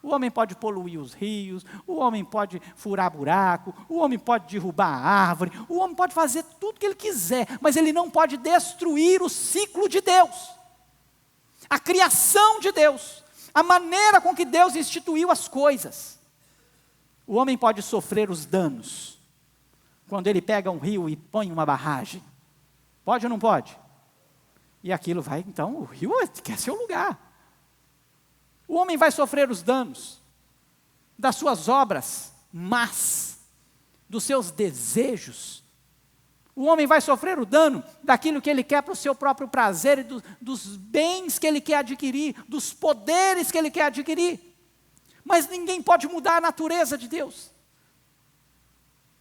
O homem pode poluir os rios, o homem pode furar buraco, o homem pode derrubar a árvore, o homem pode fazer tudo que ele quiser, mas ele não pode destruir o ciclo de Deus, a criação de Deus, a maneira com que Deus instituiu as coisas. O homem pode sofrer os danos quando ele pega um rio e põe uma barragem. Pode ou não pode? E aquilo vai, então, o rio quer seu lugar. O homem vai sofrer os danos das suas obras más, dos seus desejos. O homem vai sofrer o dano daquilo que ele quer para o seu próprio prazer e dos bens que ele quer adquirir, dos poderes que ele quer adquirir. Mas ninguém pode mudar a natureza de Deus.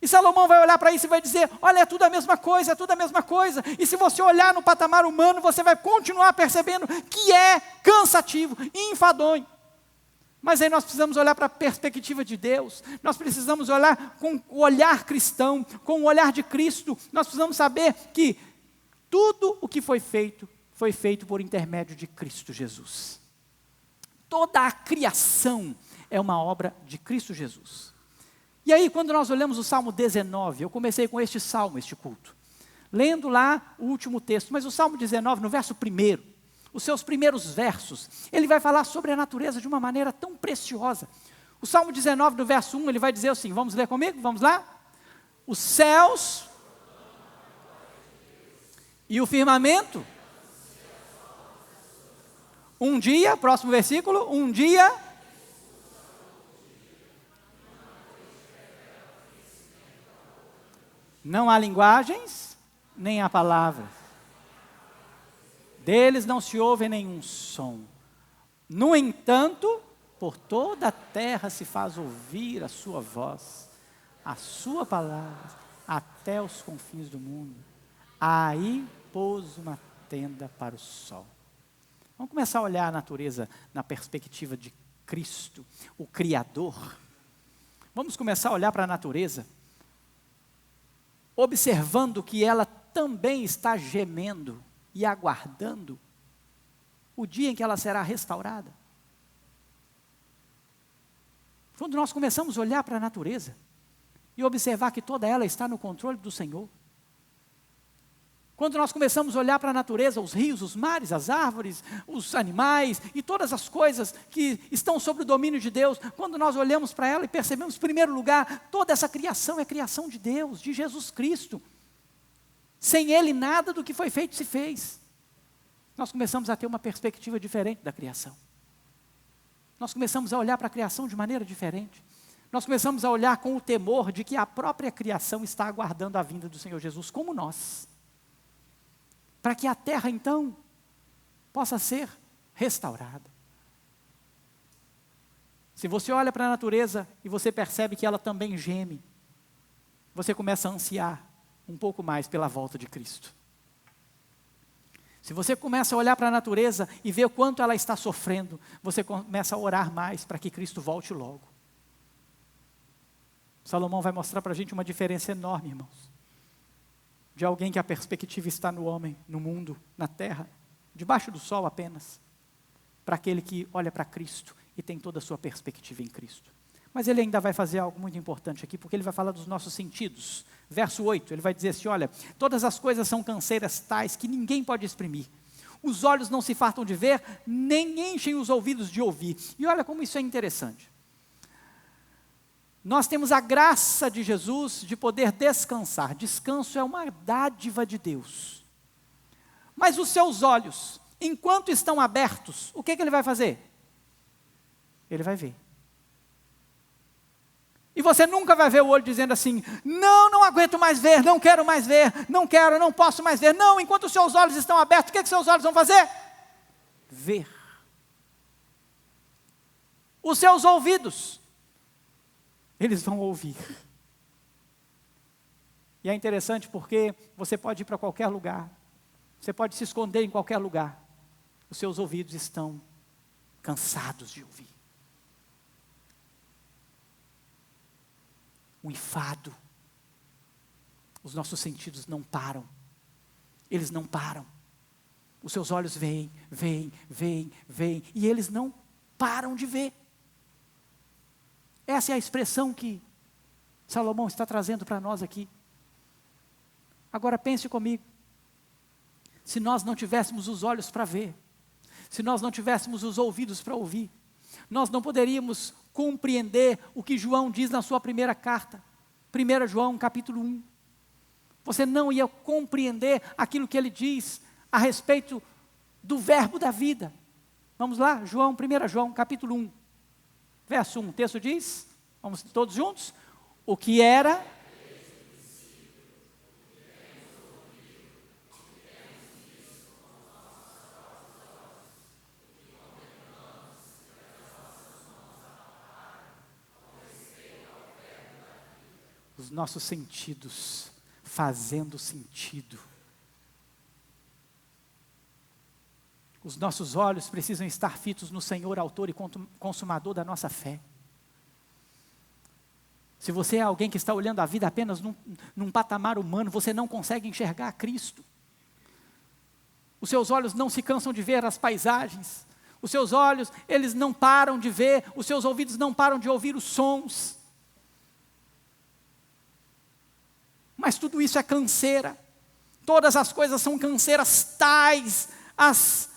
E Salomão vai olhar para isso e vai dizer, olha, é tudo a mesma coisa, é tudo a mesma coisa. E se você olhar no patamar humano, você vai continuar percebendo que é cansativo, enfadonho. Mas aí nós precisamos olhar para a perspectiva de Deus, nós precisamos olhar com o olhar cristão, com o olhar de Cristo. Nós precisamos saber que tudo o que foi feito por intermédio de Cristo Jesus. Toda a criação é uma obra de Cristo Jesus. E aí, quando nós olhamos o Salmo 19, eu comecei com este salmo, este culto, lendo lá o último texto, mas o Salmo 19, no verso 1, os seus primeiros versos, ele vai falar sobre a natureza de uma maneira tão preciosa. O Salmo 19, no verso 1, ele vai dizer assim, vamos ler comigo? Vamos lá? Os céus e o firmamento. Um dia, próximo versículo, um dia... Não há linguagens, nem há palavras. Deles não se ouve nenhum som. No entanto, por toda a terra se faz ouvir a sua voz, a sua palavra, até os confins do mundo. Aí pôs uma tenda para o sol. Vamos começar a olhar a natureza na perspectiva de Cristo, o Criador. Vamos começar a olhar para a natureza observando que ela também está gemendo e aguardando o dia em que ela será restaurada. Quando nós começamos a olhar para a natureza e observar que toda ela está no controle do Senhor, quando nós começamos a olhar para a natureza, os rios, os mares, as árvores, os animais e todas as coisas que estão sob o domínio de Deus, quando nós olhamos para ela e percebemos, em primeiro lugar, toda essa criação é criação de Deus, de Jesus Cristo. Sem Ele, nada do que foi feito se fez. Nós começamos a ter uma perspectiva diferente da criação. Nós começamos a olhar para a criação de maneira diferente. nós começamos a olhar com o temor de que a própria criação está aguardando a vinda do Senhor Jesus, como nós. Para que a terra, então, possa ser restaurada. Se você olha para a natureza e você percebe que ela também geme, você começa a ansiar um pouco mais pela volta de Cristo. Se você começa a olhar para a natureza e ver o quanto ela está sofrendo, você começa a orar mais para que Cristo volte logo. Salomão vai mostrar para a gente uma diferença enorme, irmãos. De alguém que a perspectiva está no homem, no mundo, na terra, debaixo do sol apenas, para aquele que olha para Cristo e tem toda a sua perspectiva em Cristo. Mas ele ainda vai fazer algo muito importante aqui, porque ele vai falar dos nossos sentidos. Verso 8, ele vai dizer assim, olha, todas as coisas são canseiras tais que ninguém pode exprimir. Os olhos não se fartam de ver, nem enchem os ouvidos de ouvir. E olha como isso é interessante. Nós temos a graça de Jesus de poder descansar. Descanso é uma dádiva de Deus. Mas os seus olhos, enquanto estão abertos, o que ele vai fazer? Ele vai ver. E você nunca vai ver o olho dizendo assim, não aguento mais ver, não quero mais ver, não quero, não posso mais ver. Não, enquanto os seus olhos estão abertos, o que seus olhos vão fazer? Ver. Os seus ouvidos, eles vão ouvir. E é interessante porque você pode ir para qualquer lugar, você pode se esconder em qualquer lugar, os seus ouvidos estão cansados de ouvir. Um enfado. Os nossos sentidos não param. Eles não param. Os seus olhos veem, e eles não param de ver. Essa é a expressão que Salomão está trazendo para nós aqui. Agora pense comigo. Se nós não tivéssemos os olhos para ver, se nós não tivéssemos os ouvidos para ouvir, nós não poderíamos compreender o que João diz na sua primeira carta, 1 João capítulo 1. Você não ia compreender aquilo que ele diz a respeito do verbo da vida. Vamos lá, 1 João capítulo 1, verso 1, o texto diz, vamos todos juntos, o que era... Os nossos sentidos fazendo sentido. Os nossos olhos precisam estar fitos no Senhor, autor e consumador da nossa fé. Se você é alguém que está olhando a vida apenas num patamar humano, você não consegue enxergar Cristo. Os seus olhos não se cansam de ver as paisagens. Os seus olhos, eles não param de ver. Os seus ouvidos não param de ouvir os sons. Mas tudo isso é canseira. Todas as coisas são canseiras tais, as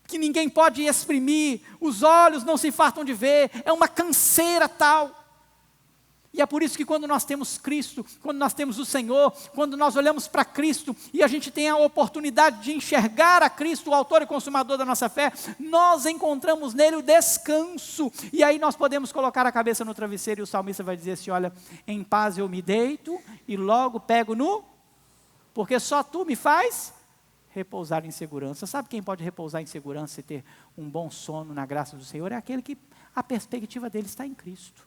que ninguém pode exprimir. Os olhos não se fartam de ver. É uma canseira tal. E é por isso que quando nós temos Cristo, quando nós temos o Senhor, quando nós olhamos para Cristo e a gente tem a oportunidade de enxergar a Cristo, o autor e consumador da nossa fé, nós encontramos nele o descanso. E aí nós podemos colocar a cabeça no travesseiro e o salmista vai dizer assim, olha, em paz eu me deito e logo pego no... Porque só tu me faz repousar em segurança. Sabe quem pode repousar em segurança e ter um bom sono na graça do Senhor? É aquele que a perspectiva dele está em Cristo.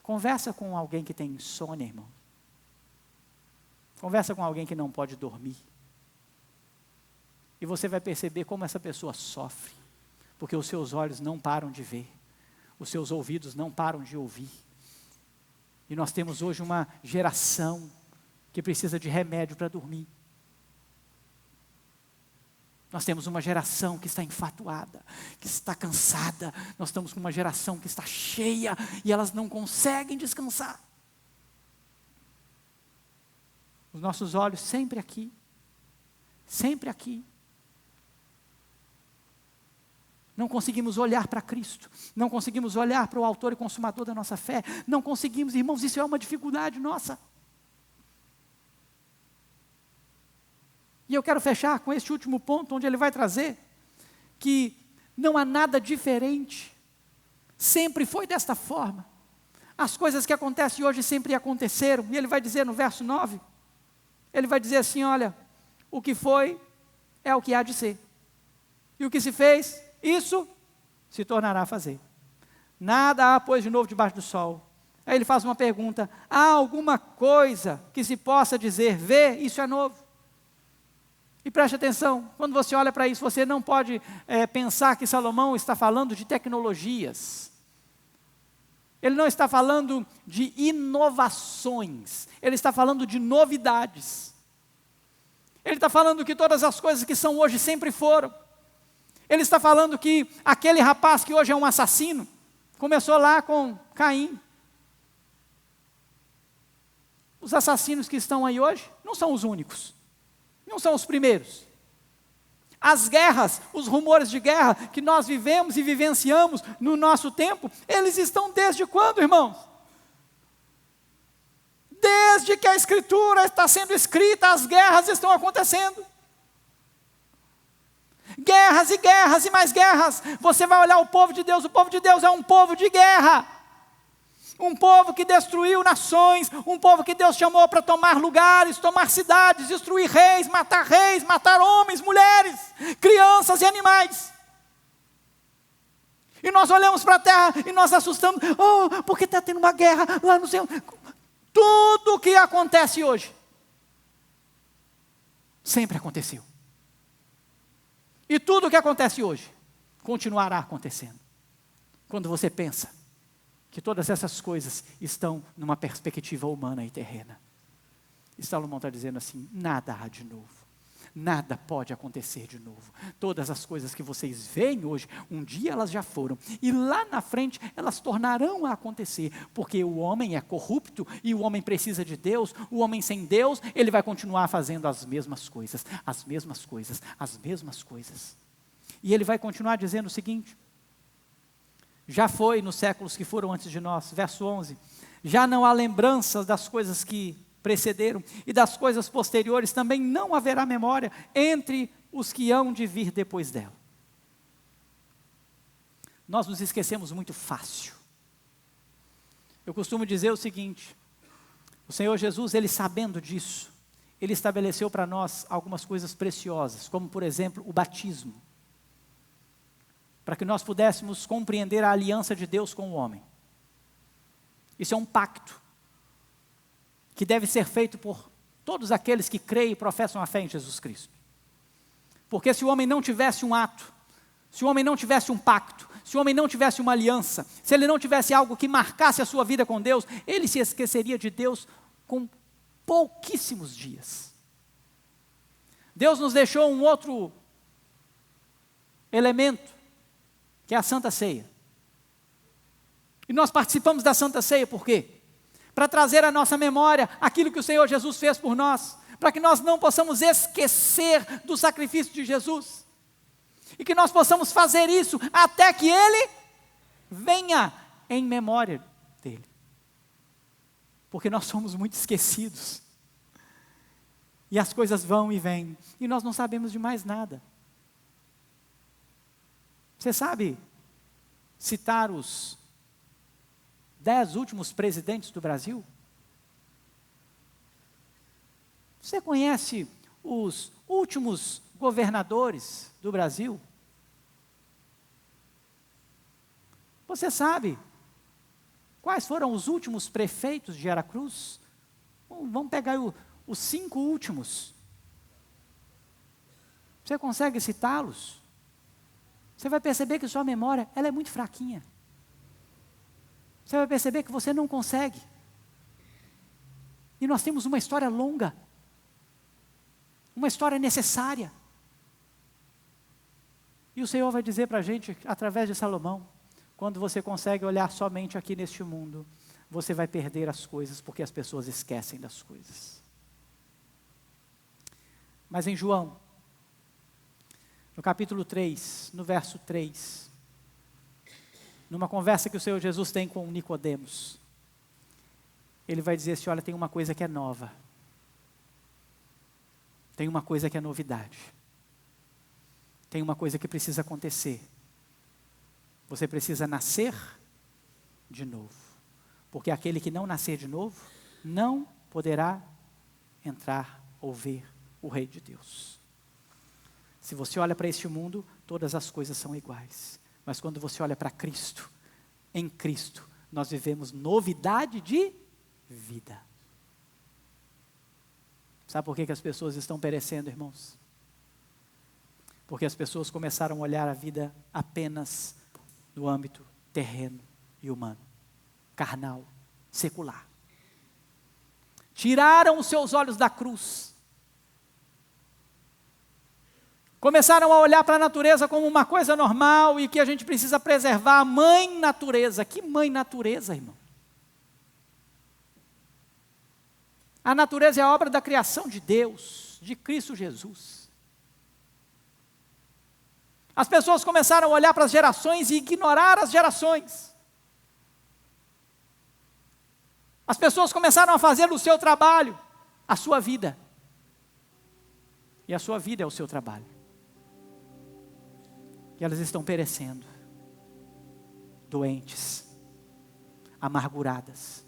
Conversa com alguém que tem insônia, irmão. Conversa com alguém que não pode dormir. E você vai perceber como essa pessoa sofre. Porque os seus olhos não param de ver. Os seus ouvidos não param de ouvir. E nós temos hoje uma geração que precisa de remédio para dormir. Nós temos uma geração que está enfatuada, que está cansada. Nós estamos com uma geração que está cheia e elas não conseguem descansar. Os nossos olhos sempre aqui, sempre aqui. Não conseguimos olhar para Cristo, não conseguimos olhar para o autor e consumador da nossa fé, não conseguimos, irmãos, isso é uma dificuldade nossa. E eu quero fechar com este último ponto, onde ele vai trazer que não há nada diferente, sempre foi desta forma. As coisas que acontecem hoje sempre aconteceram. E ele vai dizer no verso 9, ele vai dizer assim, olha, o que foi é o que há de ser. E o que se fez, isso se tornará a fazer. Nada há, pois, de novo debaixo do sol. Aí ele faz uma pergunta, há alguma coisa que se possa dizer, vê, isso é novo? E preste atenção, quando você olha para isso, você não pode pensar que Salomão está falando de tecnologias. Ele não está falando de inovações, ele está falando de novidades. Ele está falando que todas as coisas que são hoje sempre foram. Ele está falando que aquele rapaz que hoje é um assassino, começou lá com Caim. Os assassinos que estão aí hoje não são os únicos, não são os primeiros. As guerras, os rumores de guerra que nós vivemos e vivenciamos no nosso tempo, eles estão desde quando, irmãos? Desde que a Escritura está sendo escrita, as guerras estão acontecendo. Guerras e guerras e mais guerras. Você vai olhar o povo de Deus é um povo de guerra. Um povo que destruiu nações, um povo que Deus chamou para tomar lugares, tomar cidades, destruir reis, matar homens, mulheres, crianças e animais. E nós olhamos para a terra e nós assustamos, porque está tendo uma guerra lá no céu. Tudo o que acontece hoje, sempre aconteceu. E tudo o que acontece hoje, continuará acontecendo. Quando você pensa que todas essas coisas estão numa perspectiva humana e terrena. E Salomão está dizendo assim, nada há de novo. Nada pode acontecer de novo. Todas as coisas que vocês veem hoje, um dia elas já foram. E lá na frente elas tornarão a acontecer. Porque o homem é corrupto e o homem precisa de Deus. O homem sem Deus, ele vai continuar fazendo as mesmas coisas. As mesmas coisas, as mesmas coisas. E ele vai continuar dizendo o seguinte, já foi nos séculos que foram antes de nós, verso 11, já não há lembranças das coisas que precederam, e das coisas posteriores também não haverá memória entre os que hão de vir depois dela. Nós nos esquecemos muito fácil. Eu costumo dizer o seguinte, o Senhor Jesus, Ele sabendo disso, Ele estabeleceu para nós algumas coisas preciosas, como por exemplo o batismo, para que nós pudéssemos compreender a aliança de Deus com o homem. Isso é um pacto, que deve ser feito por todos aqueles que creem e professam a fé em Jesus Cristo. Porque se o homem não tivesse um ato, se o homem não tivesse um pacto, se o homem não tivesse uma aliança, se ele não tivesse algo que marcasse a sua vida com Deus, ele se esqueceria de Deus com pouquíssimos dias. Deus nos deixou um outro elemento, que é a Santa Ceia. E nós participamos da Santa Ceia por quê? Para trazer à nossa memória aquilo que o Senhor Jesus fez por nós, para que nós não possamos esquecer do sacrifício de Jesus, e que nós possamos fazer isso até que Ele venha em memória dEle, porque nós somos muito esquecidos, e as coisas vão e vêm, e nós não sabemos de mais nada. Você sabe citar os 10 últimos presidentes do Brasil? Você conhece os últimos governadores do Brasil? Você sabe quais foram os últimos prefeitos de Aracruz? Vamos pegar os 5 últimos. Você consegue citá-los? Você vai perceber que sua memória, ela é muito fraquinha. Você vai perceber que você não consegue. E nós temos uma história longa. Uma história necessária. E o Senhor vai dizer para a gente, através de Salomão, quando você consegue olhar somente aqui neste mundo, você vai perder as coisas, porque as pessoas esquecem das coisas. Mas em João, no capítulo 3, no verso 3, numa conversa que o Senhor Jesus tem com Nicodemos, Ele vai dizer assim, olha, tem uma coisa que é nova, tem uma coisa que é novidade, tem uma coisa que precisa acontecer, você precisa nascer de novo, Porque aquele que não nascer de novo, não poderá entrar ou ver o Rei de Deus. Se você olha para este mundo, todas as coisas são iguais. Mas quando você olha para Cristo, em Cristo, nós vivemos novidade de vida. Sabe por que as pessoas estão perecendo, irmãos? Porque as pessoas começaram a olhar a vida apenas no âmbito terreno e humano, carnal, secular. Tiraram os seus olhos da cruz. Começaram a olhar para a natureza como uma coisa normal e que a gente precisa preservar a mãe natureza. Que mãe natureza, irmão? A natureza é a obra da criação de Deus, de Cristo Jesus. As pessoas começaram a olhar para as gerações e ignorar as gerações. As pessoas começaram a fazer do seu trabalho a sua vida. E a sua vida é o seu trabalho. E elas estão perecendo, doentes, amarguradas.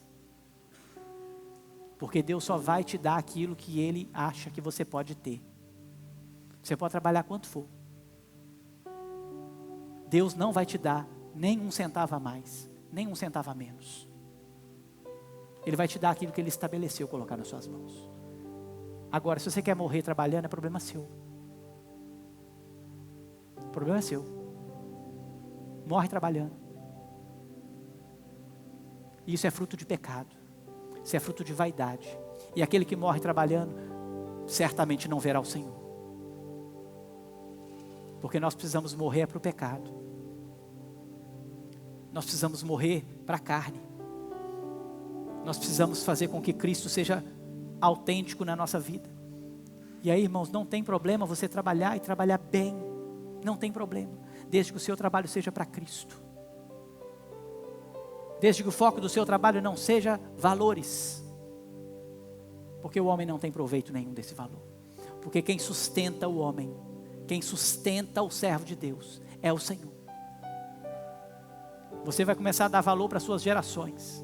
Porque Deus só vai te dar aquilo que Ele acha que você pode ter. Você pode trabalhar quanto for. Deus não vai te dar nem um centavo a mais, nem um centavo a menos. Ele vai te dar aquilo que Ele estabeleceu colocar nas suas mãos. Agora, se você quer morrer trabalhando, é problema seu. O problema é seu. Morre trabalhando. Isso é fruto de pecado. Isso é fruto de vaidade. E aquele que morre trabalhando, certamente não verá o Senhor. Porque nós precisamos morrer para o pecado. Nós precisamos morrer para a carne. Nós precisamos fazer com que Cristo seja autêntico na nossa vida. E aí, irmãos, não tem problema você trabalhar e trabalhar bem. Não tem problema. Desde que o seu trabalho seja para Cristo. Desde que o foco do seu trabalho não seja valores. Porque o homem não tem proveito nenhum desse valor. Porque quem sustenta o homem, quem sustenta o servo de Deus, é o Senhor. Você vai começar a dar valor para as suas gerações.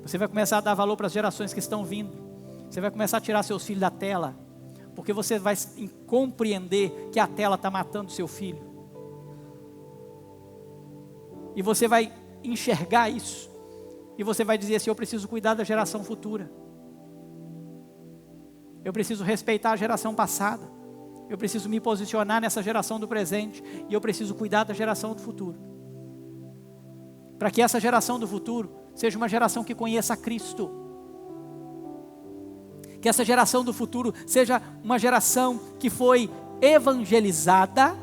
Você vai começar a dar valor para as gerações que estão vindo. Você vai começar a tirar seus filhos da tela. Porque você vai compreender que a tela está matando seu filho. E você vai enxergar isso. E você vai dizer assim: eu preciso cuidar da geração futura. Eu preciso respeitar a geração passada. Eu preciso me posicionar nessa geração do presente. E eu preciso cuidar da geração do futuro. Para que essa geração do futuro seja uma geração que conheça a Cristo. Que essa geração do futuro seja uma geração que foi evangelizada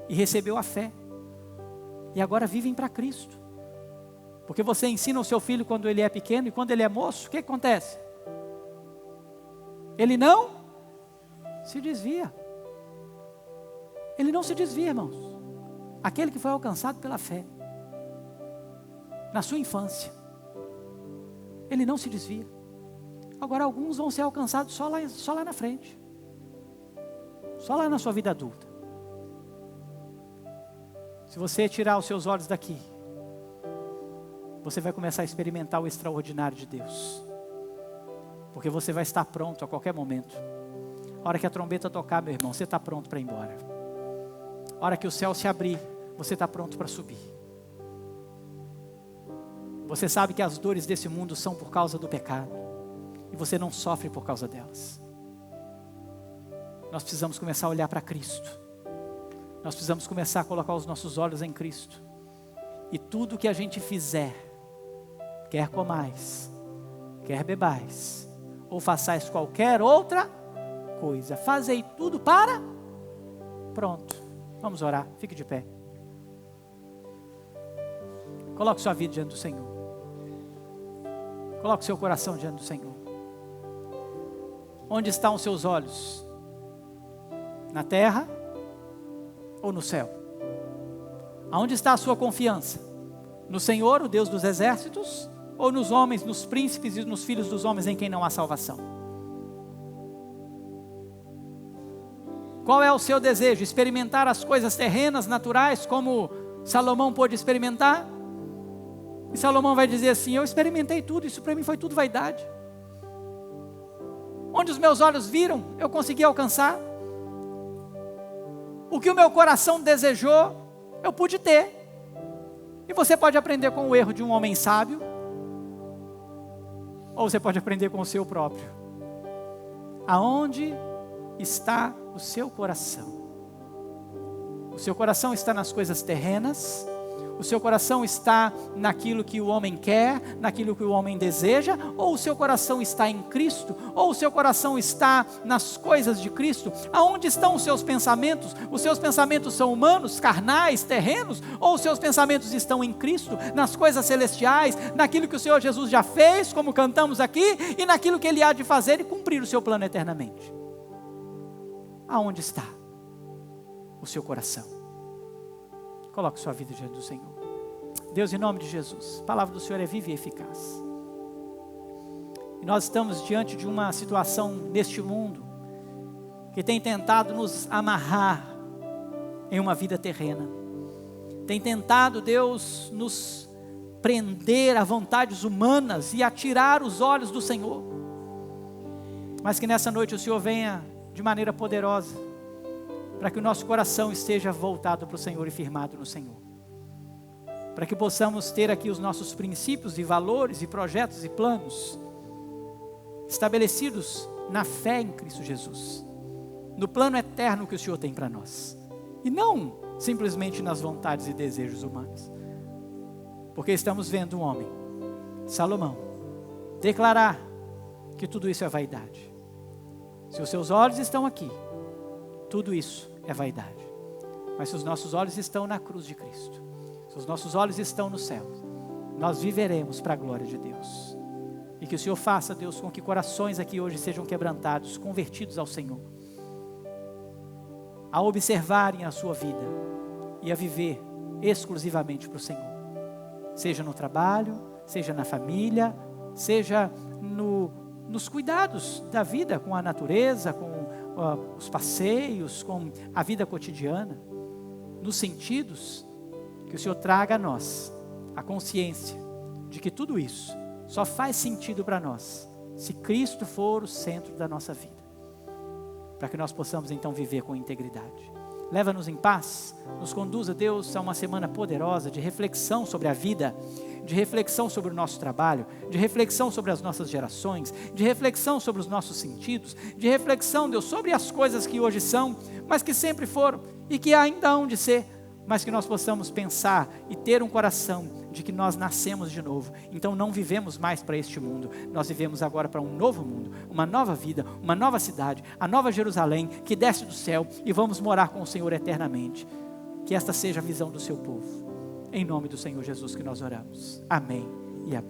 e recebeu a fé. E agora vivem para Cristo. Porque você ensina o seu filho quando ele é pequeno e quando ele é moço, o que acontece? Ele não se desvia. Ele não se desvia, irmãos. Aquele que foi alcançado pela fé, na sua infância, ele não se desvia. Agora alguns vão ser alcançados só lá na frente. Só lá na sua vida adulta. Se você tirar os seus olhos daqui, você vai começar a experimentar o extraordinário de Deus. Porque você vai estar pronto a qualquer momento. A hora que a trombeta tocar, meu irmão, você está pronto para ir embora. A hora que o céu se abrir, você está pronto para subir. Você sabe que as dores desse mundo são por causa do pecado. E você não sofre por causa delas. Nós precisamos começar a olhar para Cristo. Nós precisamos começar a colocar os nossos olhos em Cristo. E tudo que a gente fizer, quer comais, quer bebais, ou façais qualquer outra coisa, fazei tudo para... Pronto, vamos orar, fique de pé. Coloque sua vida diante do Senhor. Coloque seu coração diante do Senhor. Onde estão os seus olhos? Na terra ou no céu? Aonde está a sua confiança? No Senhor, o Deus dos exércitos? Ou nos homens, nos príncipes e nos filhos dos homens em quem não há salvação? Qual é o seu desejo? Experimentar as coisas terrenas, naturais, como Salomão pôde experimentar, e Salomão vai dizer assim: eu experimentei tudo, isso para mim foi tudo vaidade. Onde os meus olhos viram, eu consegui alcançar. O que o meu coração desejou, eu pude ter. E você pode aprender com o erro de um homem sábio, ou você pode aprender com o seu próprio. Aonde está o seu coração? O seu coração está nas coisas terrenas? O seu coração está naquilo que o homem quer, naquilo que o homem deseja? Ou o seu coração está em Cristo? Ou o seu coração está nas coisas de Cristo? Aonde estão os seus pensamentos? Os seus pensamentos são humanos, carnais, terrenos? Ou os seus pensamentos estão em Cristo, nas coisas celestiais, naquilo que o Senhor Jesus já fez, como cantamos aqui, e naquilo que Ele há de fazer e cumprir o seu plano eternamente? Aonde está o seu coração? Coloque sua vida diante do Senhor. Deus, em nome de Jesus, a palavra do Senhor é viva e eficaz. E nós estamos diante de uma situação neste mundo que tem tentado nos amarrar em uma vida terrena. Tem tentado, Deus, nos prender a vontades humanas e a tirar os olhos do Senhor. Mas que nessa noite o Senhor venha de maneira poderosa, para que o nosso coração esteja voltado para o Senhor e firmado no Senhor. Para que possamos ter aqui os nossos princípios e valores e projetos e planos estabelecidos na fé em Cristo Jesus, no plano eterno que o Senhor tem para nós, e não simplesmente nas vontades e desejos humanos. Porque estamos vendo um homem, Salomão, declarar que tudo isso é vaidade. Se os seus olhos estão aqui, tudo isso é vaidade. Mas se os nossos olhos estão na cruz de Cristo, se os nossos olhos estão no céu, nós viveremos para a glória de Deus. E que o Senhor faça, Deus, com que corações aqui hoje sejam quebrantados, convertidos ao Senhor, a observarem a sua vida e a viver exclusivamente para o Senhor. Seja no trabalho, seja na família, seja nos cuidados da vida com a natureza, com os passeios, com a vida cotidiana, nos sentidos, que o Senhor traga a nós a consciência de que tudo isso só faz sentido para nós se Cristo for o centro da nossa vida, para que nós possamos então viver com integridade. Leva-nos em paz, nos conduza, Deus, a uma semana poderosa de reflexão sobre a vida, de reflexão sobre o nosso trabalho, de reflexão sobre as nossas gerações, de reflexão sobre os nossos sentidos, de reflexão, Deus, sobre as coisas que hoje são, mas que sempre foram e que ainda hão de ser, mas que nós possamos pensar e ter um coração de que nós nascemos de novo. Então não vivemos mais para este mundo, nós vivemos agora para um novo mundo, uma nova vida, uma nova cidade, a nova Jerusalém que desce do céu, e vamos morar com o Senhor eternamente. Que esta seja a visão do seu povo. Em nome do Senhor Jesus que nós oramos. Amém e amém.